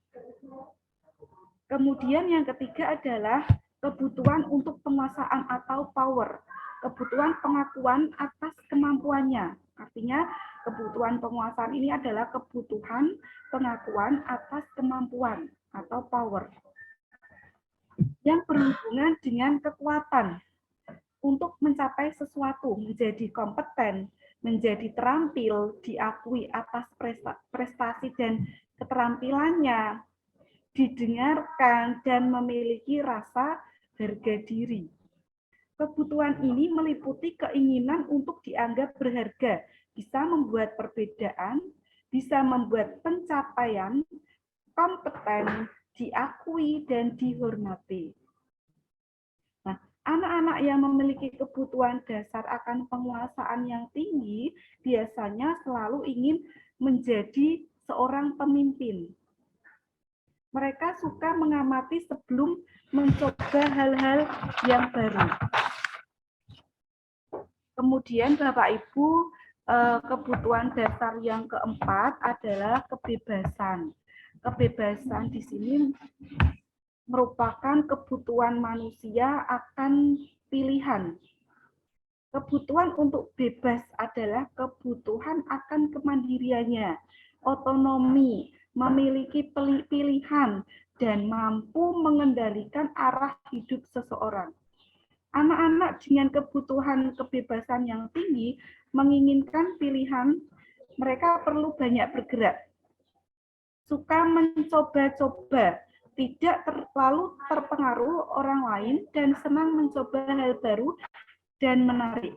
S2: Kemudian yang ketiga adalah kebutuhan untuk penguasaan atau power. Kebutuhan pengakuan atas kemampuannya. Artinya kebutuhan penguasaan ini adalah kebutuhan pengakuan atas kemampuan atau power yang berhubungan dengan kekuatan untuk mencapai sesuatu, menjadi kompeten, menjadi terampil, diakui atas prestasi dan keterampilannya, didengarkan, dan memiliki rasa harga diri. Kebutuhan ini meliputi keinginan untuk dianggap berharga, bisa membuat perbedaan, bisa membuat pencapaian, kompeten, diakui, dan dihormati. Nah, Anak-anak yang memiliki kebutuhan dasar akan penguasaan yang tinggi biasanya selalu ingin menjadi seorang pemimpin. Mereka suka mengamati sebelum mencoba hal-hal yang baru. Kemudian Bapak Ibu, kebutuhan dasar yang keempat adalah kebebasan. Kebebasan di sini merupakan kebutuhan manusia akan pilihan. Kebutuhan untuk bebas adalah kebutuhan akan kemandiriannya, otonomi, memiliki pilihan, dan mampu mengendalikan arah hidup seseorang. Anak-anak dengan kebutuhan kebebasan yang tinggi menginginkan pilihan, mereka perlu banyak bergerak, suka mencoba-coba, tidak terlalu terpengaruh orang lain, dan senang mencoba hal baru dan menarik.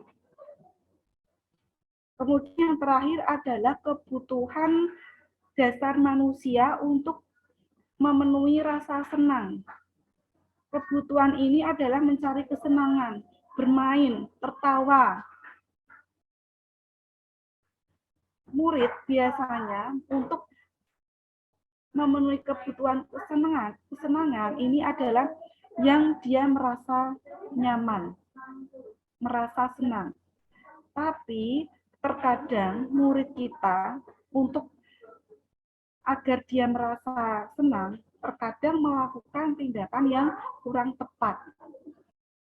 S2: Kemudian yang terakhir adalah kebutuhan dasar manusia untuk memenuhi rasa senang. Kebutuhan ini adalah mencari kesenangan, bermain, tertawa. Murid biasanya untuk memenuhi kebutuhan kesenangan ini adalah yang dia merasa nyaman, merasa senang. Tapi terkadang murid kita untuk agar dia merasa senang, terkadang melakukan tindakan yang kurang tepat.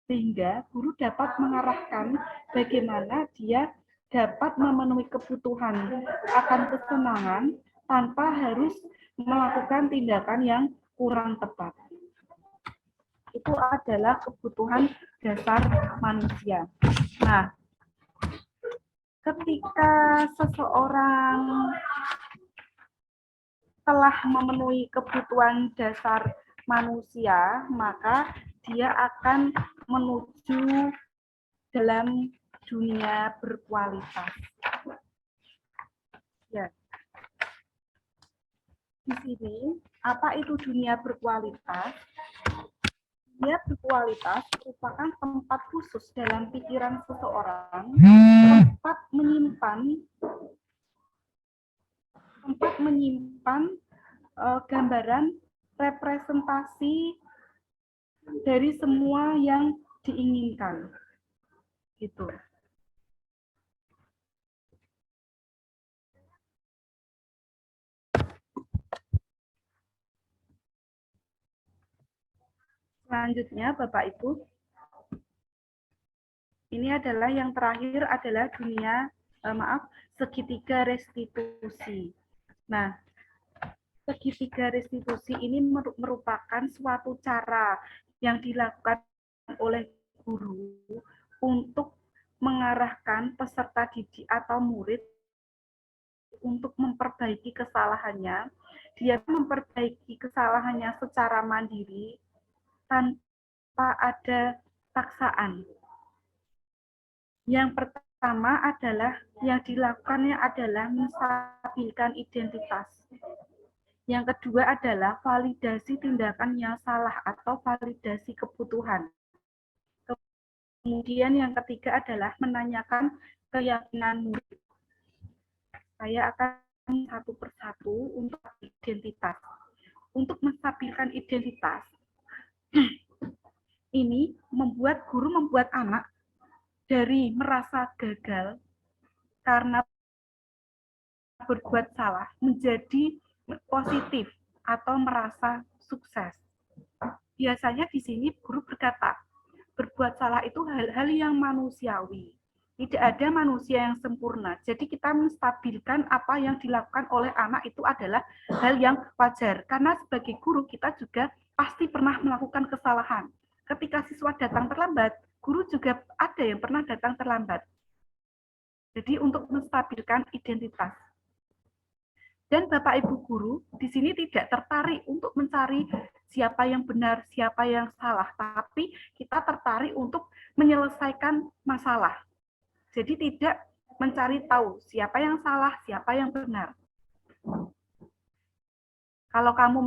S2: Sehingga guru dapat mengarahkan bagaimana dia dapat memenuhi kebutuhan akan kesenangan tanpa harus melakukan tindakan yang kurang tepat. Itu adalah kebutuhan dasar manusia. Nah, ketika seseorang telah memenuhi kebutuhan dasar manusia, maka dia akan menuju dalam dunia berkualitas. Ya. Di sini, apa itu dunia berkualitas? Dunia berkualitas merupakan tempat khusus dalam pikiran seseorang, tempat menyimpan gambaran representasi dari semua yang diinginkan. Gitu. Selanjutnya, Bapak Ibu, ini adalah yang terakhir adalah dunia, segitiga restitusi. Nah, segitiga restitusi ini merupakan suatu cara yang dilakukan oleh guru untuk mengarahkan peserta didik atau murid untuk memperbaiki kesalahannya. Dia memperbaiki kesalahannya secara mandiri, tanpa ada paksaan. Yang pertama adalah yang dilakukannya adalah menstabilkan identitas. Yang kedua adalah validasi tindakan yang salah atau validasi kebutuhan. Kemudian yang ketiga adalah menanyakan keyakinan murid. Saya akan satu persatu untuk identitas. Untuk menstabilkan identitas, ini guru membuat anak dari merasa gagal karena berbuat salah menjadi positif atau merasa sukses. Biasanya di sini guru berkata, berbuat salah itu hal-hal yang manusiawi. Tidak ada manusia yang sempurna. Jadi kita menstabilkan apa yang dilakukan oleh anak itu adalah hal yang wajar. Karena sebagai guru kita juga pasti pernah melakukan kesalahan. Ketika siswa datang terlambat, guru juga ada yang pernah datang terlambat. Jadi untuk menstabilkan identitas. Dan Bapak Ibu guru di sini tidak tertarik untuk mencari siapa yang benar, siapa yang salah, tapi kita tertarik untuk menyelesaikan masalah. Jadi tidak mencari tahu siapa yang salah, siapa yang benar. Kalau kamu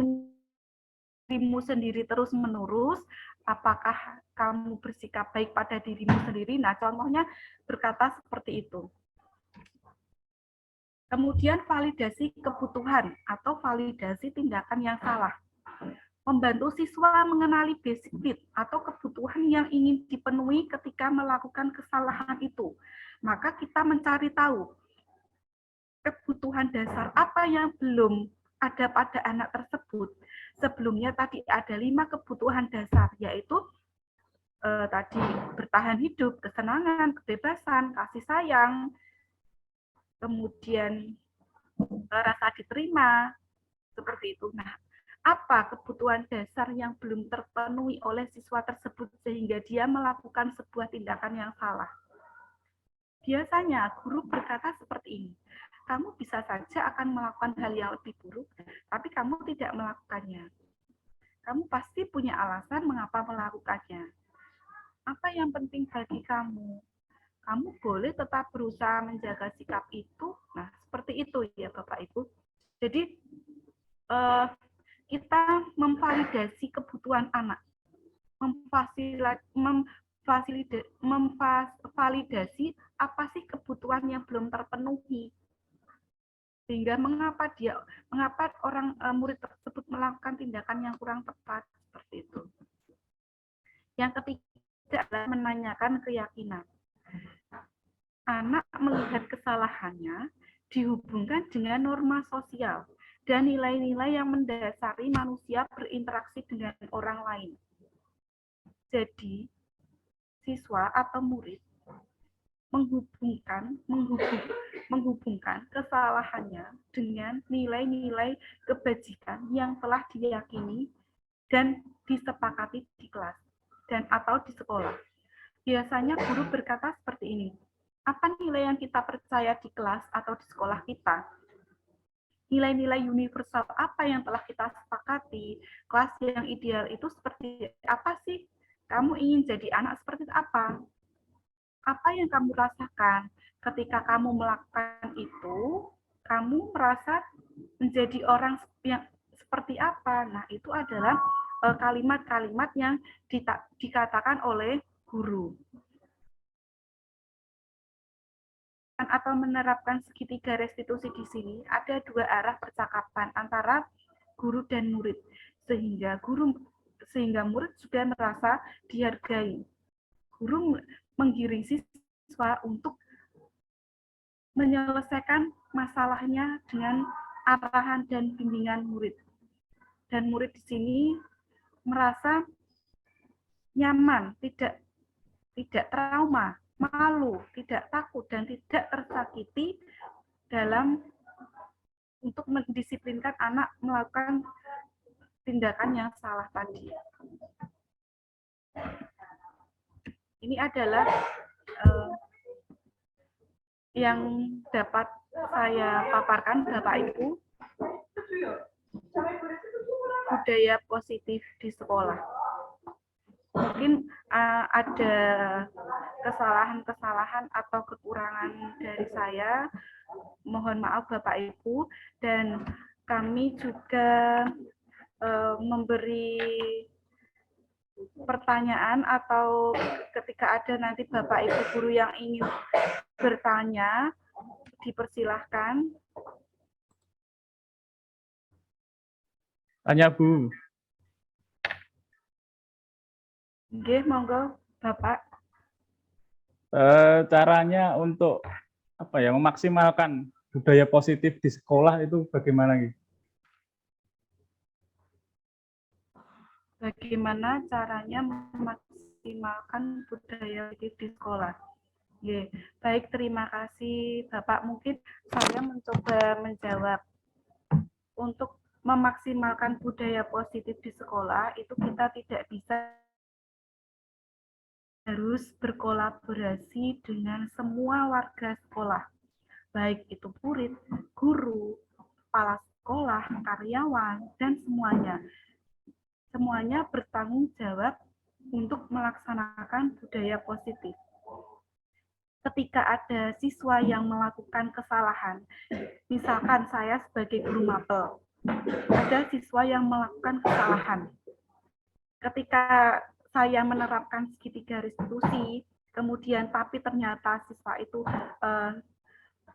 S2: dirimu sendiri terus-menerus, apakah kamu bersikap baik pada dirimu sendiri? Nah, contohnya berkata seperti itu. Kemudian validasi kebutuhan atau validasi tindakan yang salah. Membantu siswa mengenali basic need atau kebutuhan yang ingin dipenuhi ketika melakukan kesalahan itu. Maka kita mencari tahu kebutuhan dasar apa yang belum ada pada anak tersebut. Sebelumnya tadi ada 5 kebutuhan dasar, yaitu tadi bertahan hidup, kesenangan, kebebasan, kasih sayang, kemudian rasa diterima, seperti itu. Nah, apa kebutuhan dasar yang belum terpenuhi oleh siswa tersebut sehingga dia melakukan sebuah tindakan yang salah? Biasanya guru berkata seperti ini, kamu bisa saja akan melakukan hal yang lebih buruk, tapi kamu tidak melakukannya. Kamu pasti punya alasan mengapa melakukannya. Apa yang penting bagi kamu? Kamu boleh tetap berusaha menjaga sikap itu. Nah, seperti itu ya Bapak Ibu. Jadi, kita memvalidasi kebutuhan anak, memvalidasi apa sih kebutuhan yang belum terpenuhi, sehingga mengapa murid tersebut melakukan tindakan yang kurang tepat, seperti itu. Yang ketiga adalah menanyakan keyakinan. Anak melihat kesalahannya dihubungkan dengan norma sosial dan nilai-nilai yang mendasari manusia berinteraksi dengan orang lain. Jadi, siswa atau murid menghubungkan kesalahannya dengan nilai-nilai kebajikan yang telah diyakini dan disepakati di kelas dan atau di sekolah. Biasanya guru berkata seperti ini, apa nilai yang kita percaya di kelas atau di sekolah kita? Nilai-nilai universal apa yang telah kita sepakati? Kelas yang ideal itu seperti apa sih? Kamu ingin jadi anak seperti apa? Apa yang kamu rasakan ketika kamu melakukan itu? Kamu merasa menjadi orang yang seperti apa? Nah, itu adalah kalimat-kalimat yang dikatakan oleh guru. Atau menerapkan segitiga restitusi di sini, ada 2 arah percakapan antara guru dan murid, sehingga murid sudah merasa dihargai. Guru menggiring siswa untuk menyelesaikan masalahnya dengan arahan dan bimbingan murid. Dan murid di sini merasa nyaman, tidak trauma, malu, tidak takut, dan tidak tersakiti dalam untuk mendisiplinkan anak melakukan tindakan yang salah tadi. Ini adalah yang dapat saya paparkan, Bapak Ibu, budaya positif di sekolah. Mungkin ada kesalahan-kesalahan atau kekurangan dari saya. Mohon maaf Bapak Ibu, dan kami juga memberi pertanyaan atau ketika ada nanti Bapak Ibu guru yang ingin bertanya, dipersilahkan.
S3: Tanya Bu.
S2: Nggih, monggo Bapak.
S3: Caranya untuk memaksimalkan budaya positif di sekolah itu bagaimana gitu?
S2: Bagaimana caranya memaksimalkan budaya positif di sekolah? Oke, baik, terima kasih Bapak. Mungkin saya mencoba menjawab. Untuk memaksimalkan budaya positif di sekolah, itu kita tidak bisa harus berkolaborasi dengan semua warga sekolah, baik itu murid, guru, kepala sekolah, karyawan, dan semuanya. Semuanya bertanggung jawab untuk melaksanakan budaya positif. Ketika ada siswa yang melakukan kesalahan, misalkan saya sebagai guru mapel, ada siswa yang melakukan kesalahan. Ketika saya menerapkan segitiga restitusi, kemudian tapi ternyata siswa itu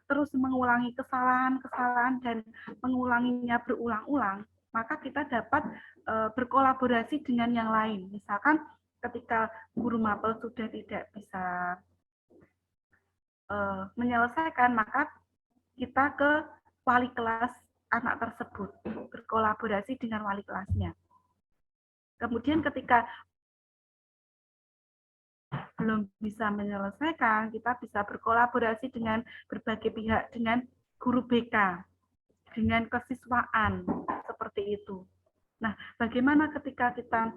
S2: terus mengulangi kesalahan-kesalahan dan mengulanginya berulang-ulang, maka kita dapat berkolaborasi dengan yang lain. Misalkan ketika guru mapel sudah tidak bisa menyelesaikan, maka kita ke wali kelas anak tersebut, berkolaborasi dengan wali kelasnya. Kemudian ketika belum bisa menyelesaikan, kita bisa berkolaborasi dengan berbagai pihak, dengan guru BK, dengan kesiswaan, seperti itu. Nah, bagaimana ketika kita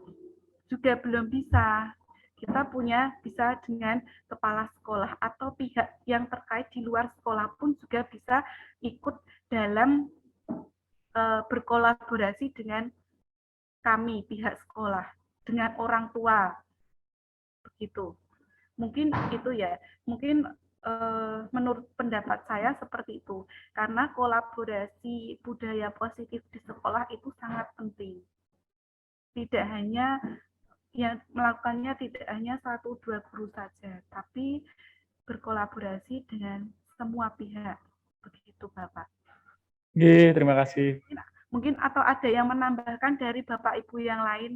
S2: juga belum bisa, kita bisa dengan kepala sekolah atau pihak yang terkait di luar sekolah pun juga bisa ikut dalam berkolaborasi dengan kami, pihak sekolah, dengan orang tua, begitu. Mungkin itu ya, mungkin menurut pendapat saya seperti itu, karena kolaborasi budaya positif di sekolah itu sangat penting. Tidak hanya yang melakukannya tidak hanya 1-2 guru saja, tapi berkolaborasi dengan semua pihak. Begitu, Bapak.
S3: Terima kasih.
S2: Mungkin atau ada yang menambahkan dari Bapak Ibu yang lain?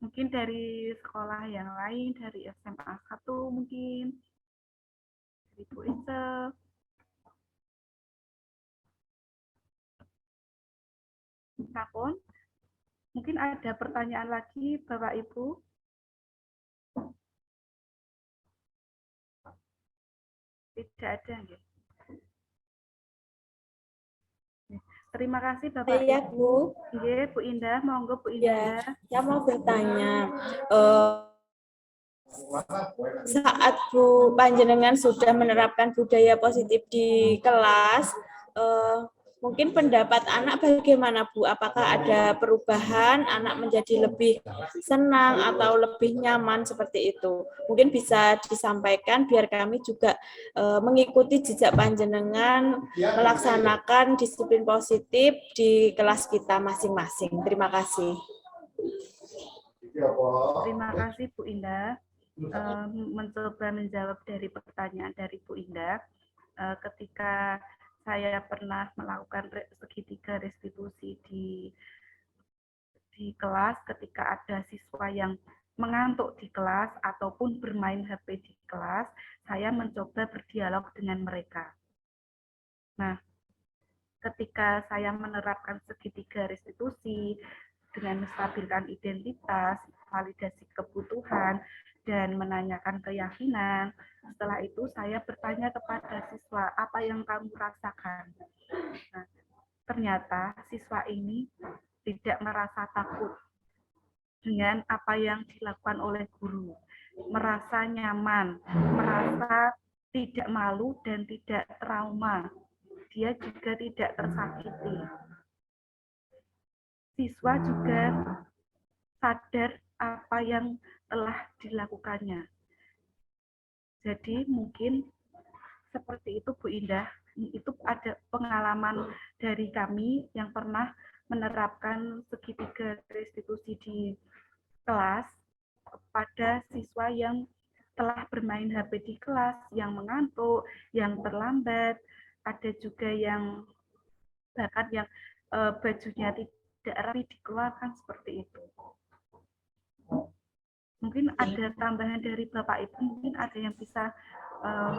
S2: Mungkin dari sekolah yang lain, dari SMA 1 mungkin, dari Bu Isel. Kapon, mungkin ada pertanyaan lagi Bapak Ibu? Tidak ada, ya? Terima kasih Bapak
S7: Iya,
S2: Ibu.
S7: Bu.
S2: Iya, Bu Indah, monggo Bu
S7: Ya,
S2: Indah.
S7: saya mau bertanya. Saat Bu Panjenengan sudah menerapkan budaya positif di kelas, mungkin pendapat anak bagaimana, Bu? Apakah ada perubahan, anak menjadi lebih senang atau lebih nyaman seperti itu? Mungkin bisa disampaikan biar kami juga mengikuti jejak Panjenengan melaksanakan disiplin positif di kelas kita masing-masing. Terima kasih.
S2: Terima kasih Bu Indah. Mencoba menjawab dari pertanyaan dari Bu Indah. Ketika saya pernah melakukan segitiga restitusi di kelas, ketika ada siswa yang mengantuk di kelas ataupun bermain HP di kelas, saya mencoba berdialog dengan mereka. Nah, ketika saya menerapkan segitiga restitusi dengan menstabilkan identitas, validasi kebutuhan, dan menanyakan keyakinan, setelah itu saya bertanya kepada siswa, apa yang kamu rasakan? Nah, ternyata siswa ini tidak merasa takut dengan apa yang dilakukan oleh guru, merasa nyaman, merasa tidak malu dan tidak trauma. Dia juga tidak tersakiti. Siswa juga sadar apa yang telah dilakukannya. Jadi mungkin seperti itu Bu Indah. Itu ada pengalaman dari kami yang pernah menerapkan segitiga restitusi di kelas kepada siswa yang telah bermain HP di kelas, yang mengantuk, yang terlambat, ada juga yang bahkan yang bajunya tidak rapi dikeluarkan, seperti itu. Mungkin ada tambahan dari Bapak Ibu, mungkin ada yang bisa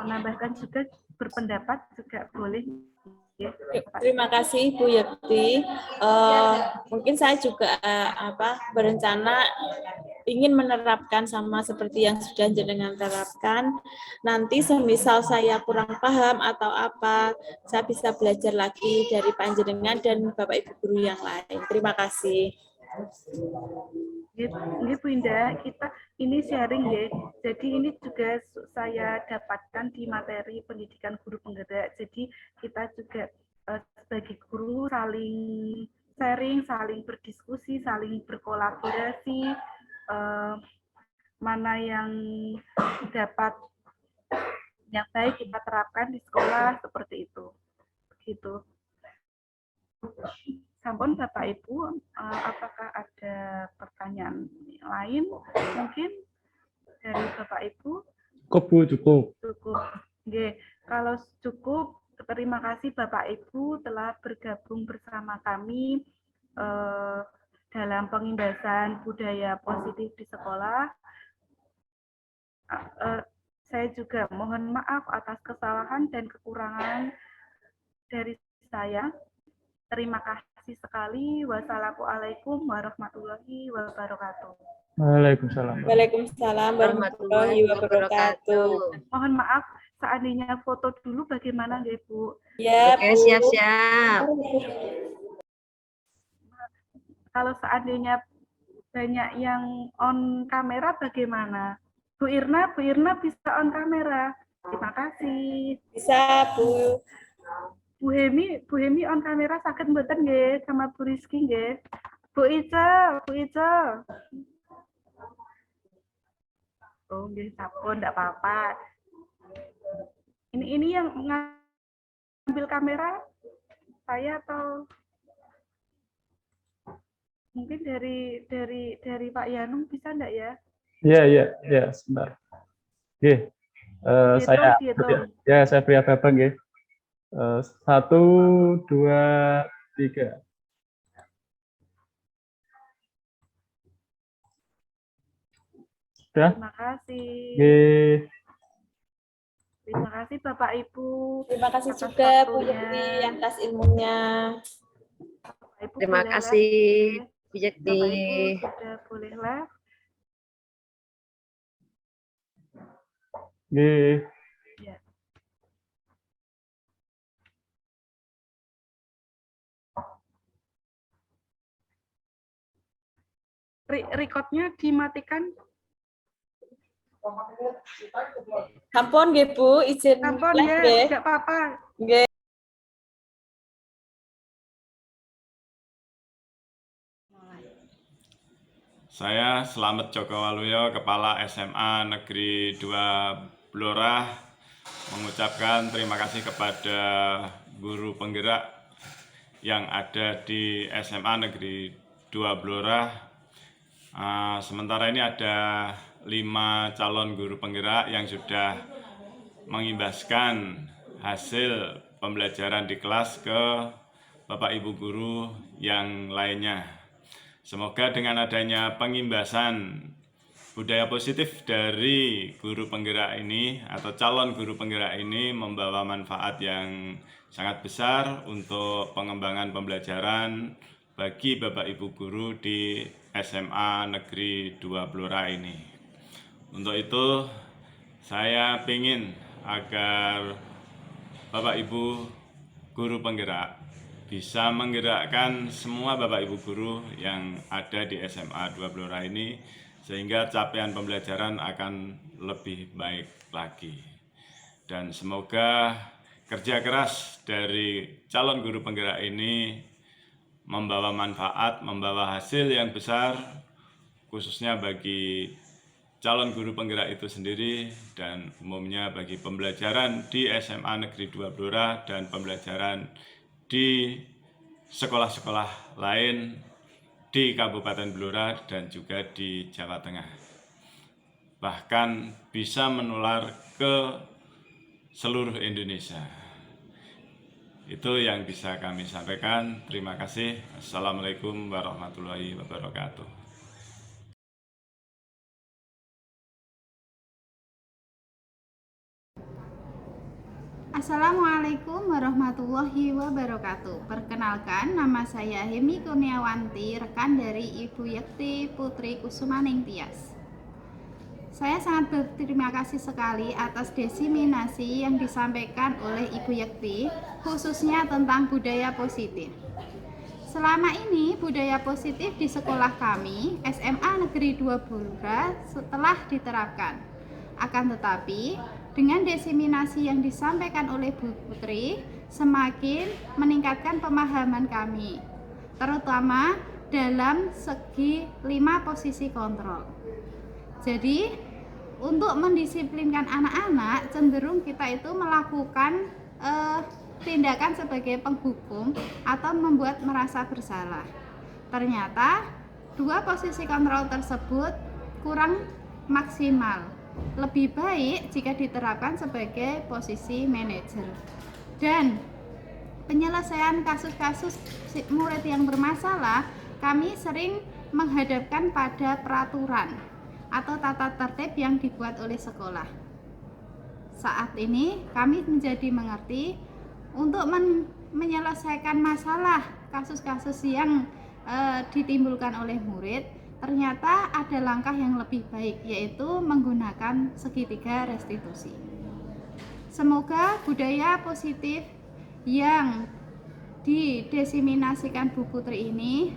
S2: menambahkan juga, berpendapat juga boleh. Ya,
S7: terima kasih Bu Yekti. Mungkin saya juga berencana ingin menerapkan sama seperti yang sudah jenengan terapkan. Nanti semisal saya kurang paham atau apa, saya bisa belajar lagi dari panjenengan dan Bapak Ibu guru yang lain. Terima kasih.
S2: Ini Bu Indah, kita ini sharing ya. Jadi ini juga saya dapatkan di materi pendidikan guru penggerak. Jadi kita juga sebagai guru saling sharing, saling berdiskusi, saling berkolaborasi, mana yang dapat yang baik kita terapkan di sekolah, seperti itu. Begitu. Sampun Bapak Ibu, apakah ada pertanyaan lain mungkin dari Bapak Ibu
S3: Cukup Bu, cukup.
S2: cukup. Oke, kalau cukup, terima kasih Bapak Ibu telah bergabung bersama kami dalam pengimbasan budaya positif di sekolah. Saya juga mohon maaf atas kesalahan dan kekurangan dari saya. Terima kasih sekali. Wassalamualaikum warahmatullahi wabarakatuh.
S3: Waalaikumsalam.
S7: Waalaikumsalam warahmatullahi wabarakatuh.
S2: Mohon maaf, seandainya foto dulu bagaimana nggih, Bu?
S7: Ya,
S4: Oke,
S7: Bu.
S4: siap-siap.
S2: Kalau seandainya banyak yang on kamera bagaimana? Bu Irna bisa on kamera. Terima kasih.
S7: Bisa, Bu.
S2: Bu Hemi on kamera saged mboten nggih sama Bu Rizky nggih. Bu Ica. Oh, nggih sampun enggak apa-apa. Ini yang ngambil kamera saya atau mungkin dari Pak Yanung bisa enggak ya?
S3: Iya, sebentar. Oke. Saya beri abang nggih. 1, 2, 3. Sudah?
S2: Terima kasih.
S3: Oke.
S2: Terima kasih Bapak Ibu.
S7: Terima kasih
S2: atas
S7: juga Bu
S2: waktunya.
S7: Yekti atas ilmunya.
S2: Bapak Ibu
S4: Terima
S2: boleh
S4: kasih,
S2: live.
S4: Bu Yekti.
S2: Bapak Ibu sudah boleh live.
S3: Oke.
S2: Ya. Recordnya dimatikan.
S7: Sampun nggih Bu, izin
S2: Sampun
S7: live
S2: ya,
S7: nggih.
S2: enggak apa-apa.
S7: Nggih.
S8: Saya Slamet Joko Waluyo, Kepala SMA Negeri 2 Blora, mengucapkan terima kasih kepada guru penggerak yang ada di SMA Negeri 2 Blora. Sementara ini ada 5 calon guru penggerak yang sudah mengimbaskan hasil pembelajaran di kelas ke Bapak Ibu guru yang lainnya. Semoga dengan adanya pengimbasan budaya positif dari guru penggerak ini atau calon guru penggerak ini membawa manfaat yang sangat besar untuk pengembangan pembelajaran bagi Bapak Ibu guru di SMA Negeri 2 Blora ini. Untuk itu, saya ingin agar Bapak Ibu guru penggerak bisa menggerakkan semua Bapak Ibu guru yang ada di SMA 2 Blora ini sehingga capaian pembelajaran akan lebih baik lagi. Dan semoga kerja keras dari calon guru penggerak ini membawa manfaat, membawa hasil yang besar khususnya bagi calon guru penggerak itu sendiri dan umumnya bagi pembelajaran di SMA Negeri 2 Blora dan pembelajaran di sekolah-sekolah lain di Kabupaten Blora dan juga di Jawa Tengah. Bahkan bisa menular ke seluruh Indonesia. Itu yang bisa kami sampaikan. Terima kasih. Assalamualaikum warahmatullahi wabarakatuh.
S9: Assalamualaikum warahmatullahi wabarakatuh. Perkenalkan, nama saya Hemi Kurniawanti, rekan dari Ibu Yekti Putri Kusumaning Tias. Saya sangat berterima kasih sekali atas diseminasi yang disampaikan oleh Ibu Yekti, khususnya tentang budaya positif. Selama ini, budaya positif di sekolah kami, SMA Negeri 2 Blora, setelah diterapkan. Akan tetapi, dengan diseminasi yang disampaikan oleh Bu Putri, semakin meningkatkan pemahaman kami, terutama dalam segi 5 posisi kontrol. Jadi, untuk mendisiplinkan anak-anak, cenderung kita itu melakukan tindakan sebagai penghukum atau membuat merasa bersalah. Ternyata Dua posisi kontrol tersebut kurang maksimal. Lebih baik jika diterapkan sebagai posisi manajer. Dan penyelesaian kasus-kasus murid yang bermasalah, kami sering menghadapkan pada peraturan atau tata tertib yang dibuat oleh sekolah. Saat ini kami menjadi mengerti untuk menyelesaikan masalah kasus-kasus yang ditimbulkan oleh murid, ternyata ada langkah yang lebih baik, yaitu menggunakan segitiga restitusi. Semoga budaya positif yang didesiminasikan Bu Putri ini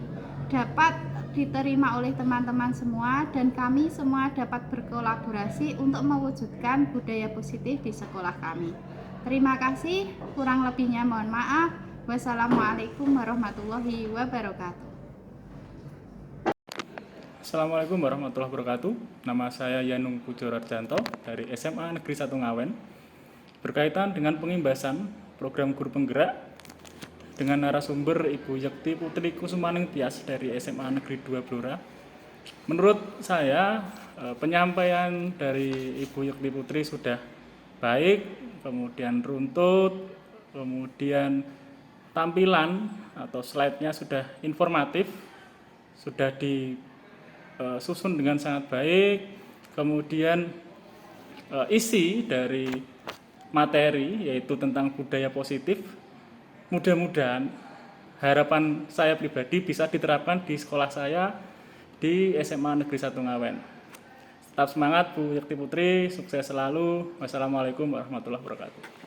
S9: dapat diterima oleh teman-teman semua dan kami semua dapat berkolaborasi untuk mewujudkan budaya positif di sekolah kami. Terima kasih, kurang lebihnya mohon maaf. Wassalamualaikum warahmatullahi wabarakatuh.
S3: Assalamualaikum warahmatullahi wabarakatuh. Nama saya Yanung Pujorarjanto dari SMA Negeri 1 Ngawen. Berkaitan dengan pengimbasan program guru penggerak dengan narasumber Ibu Yekti Putri Kusumaning Tias dari SMA Negeri 2 Blora. Menurut saya penyampaian dari Ibu Yekti Putri sudah baik, kemudian runtut, kemudian tampilan atau slide-nya sudah informatif, sudah disusun dengan sangat baik, kemudian isi dari materi yaitu tentang budaya positif. Mudah-mudahan harapan saya pribadi bisa diterapkan di sekolah saya di SMA Negeri 1 Ngawen. Tetap semangat Bu Yekti Putri, sukses selalu. Wassalamualaikum warahmatullahi wabarakatuh.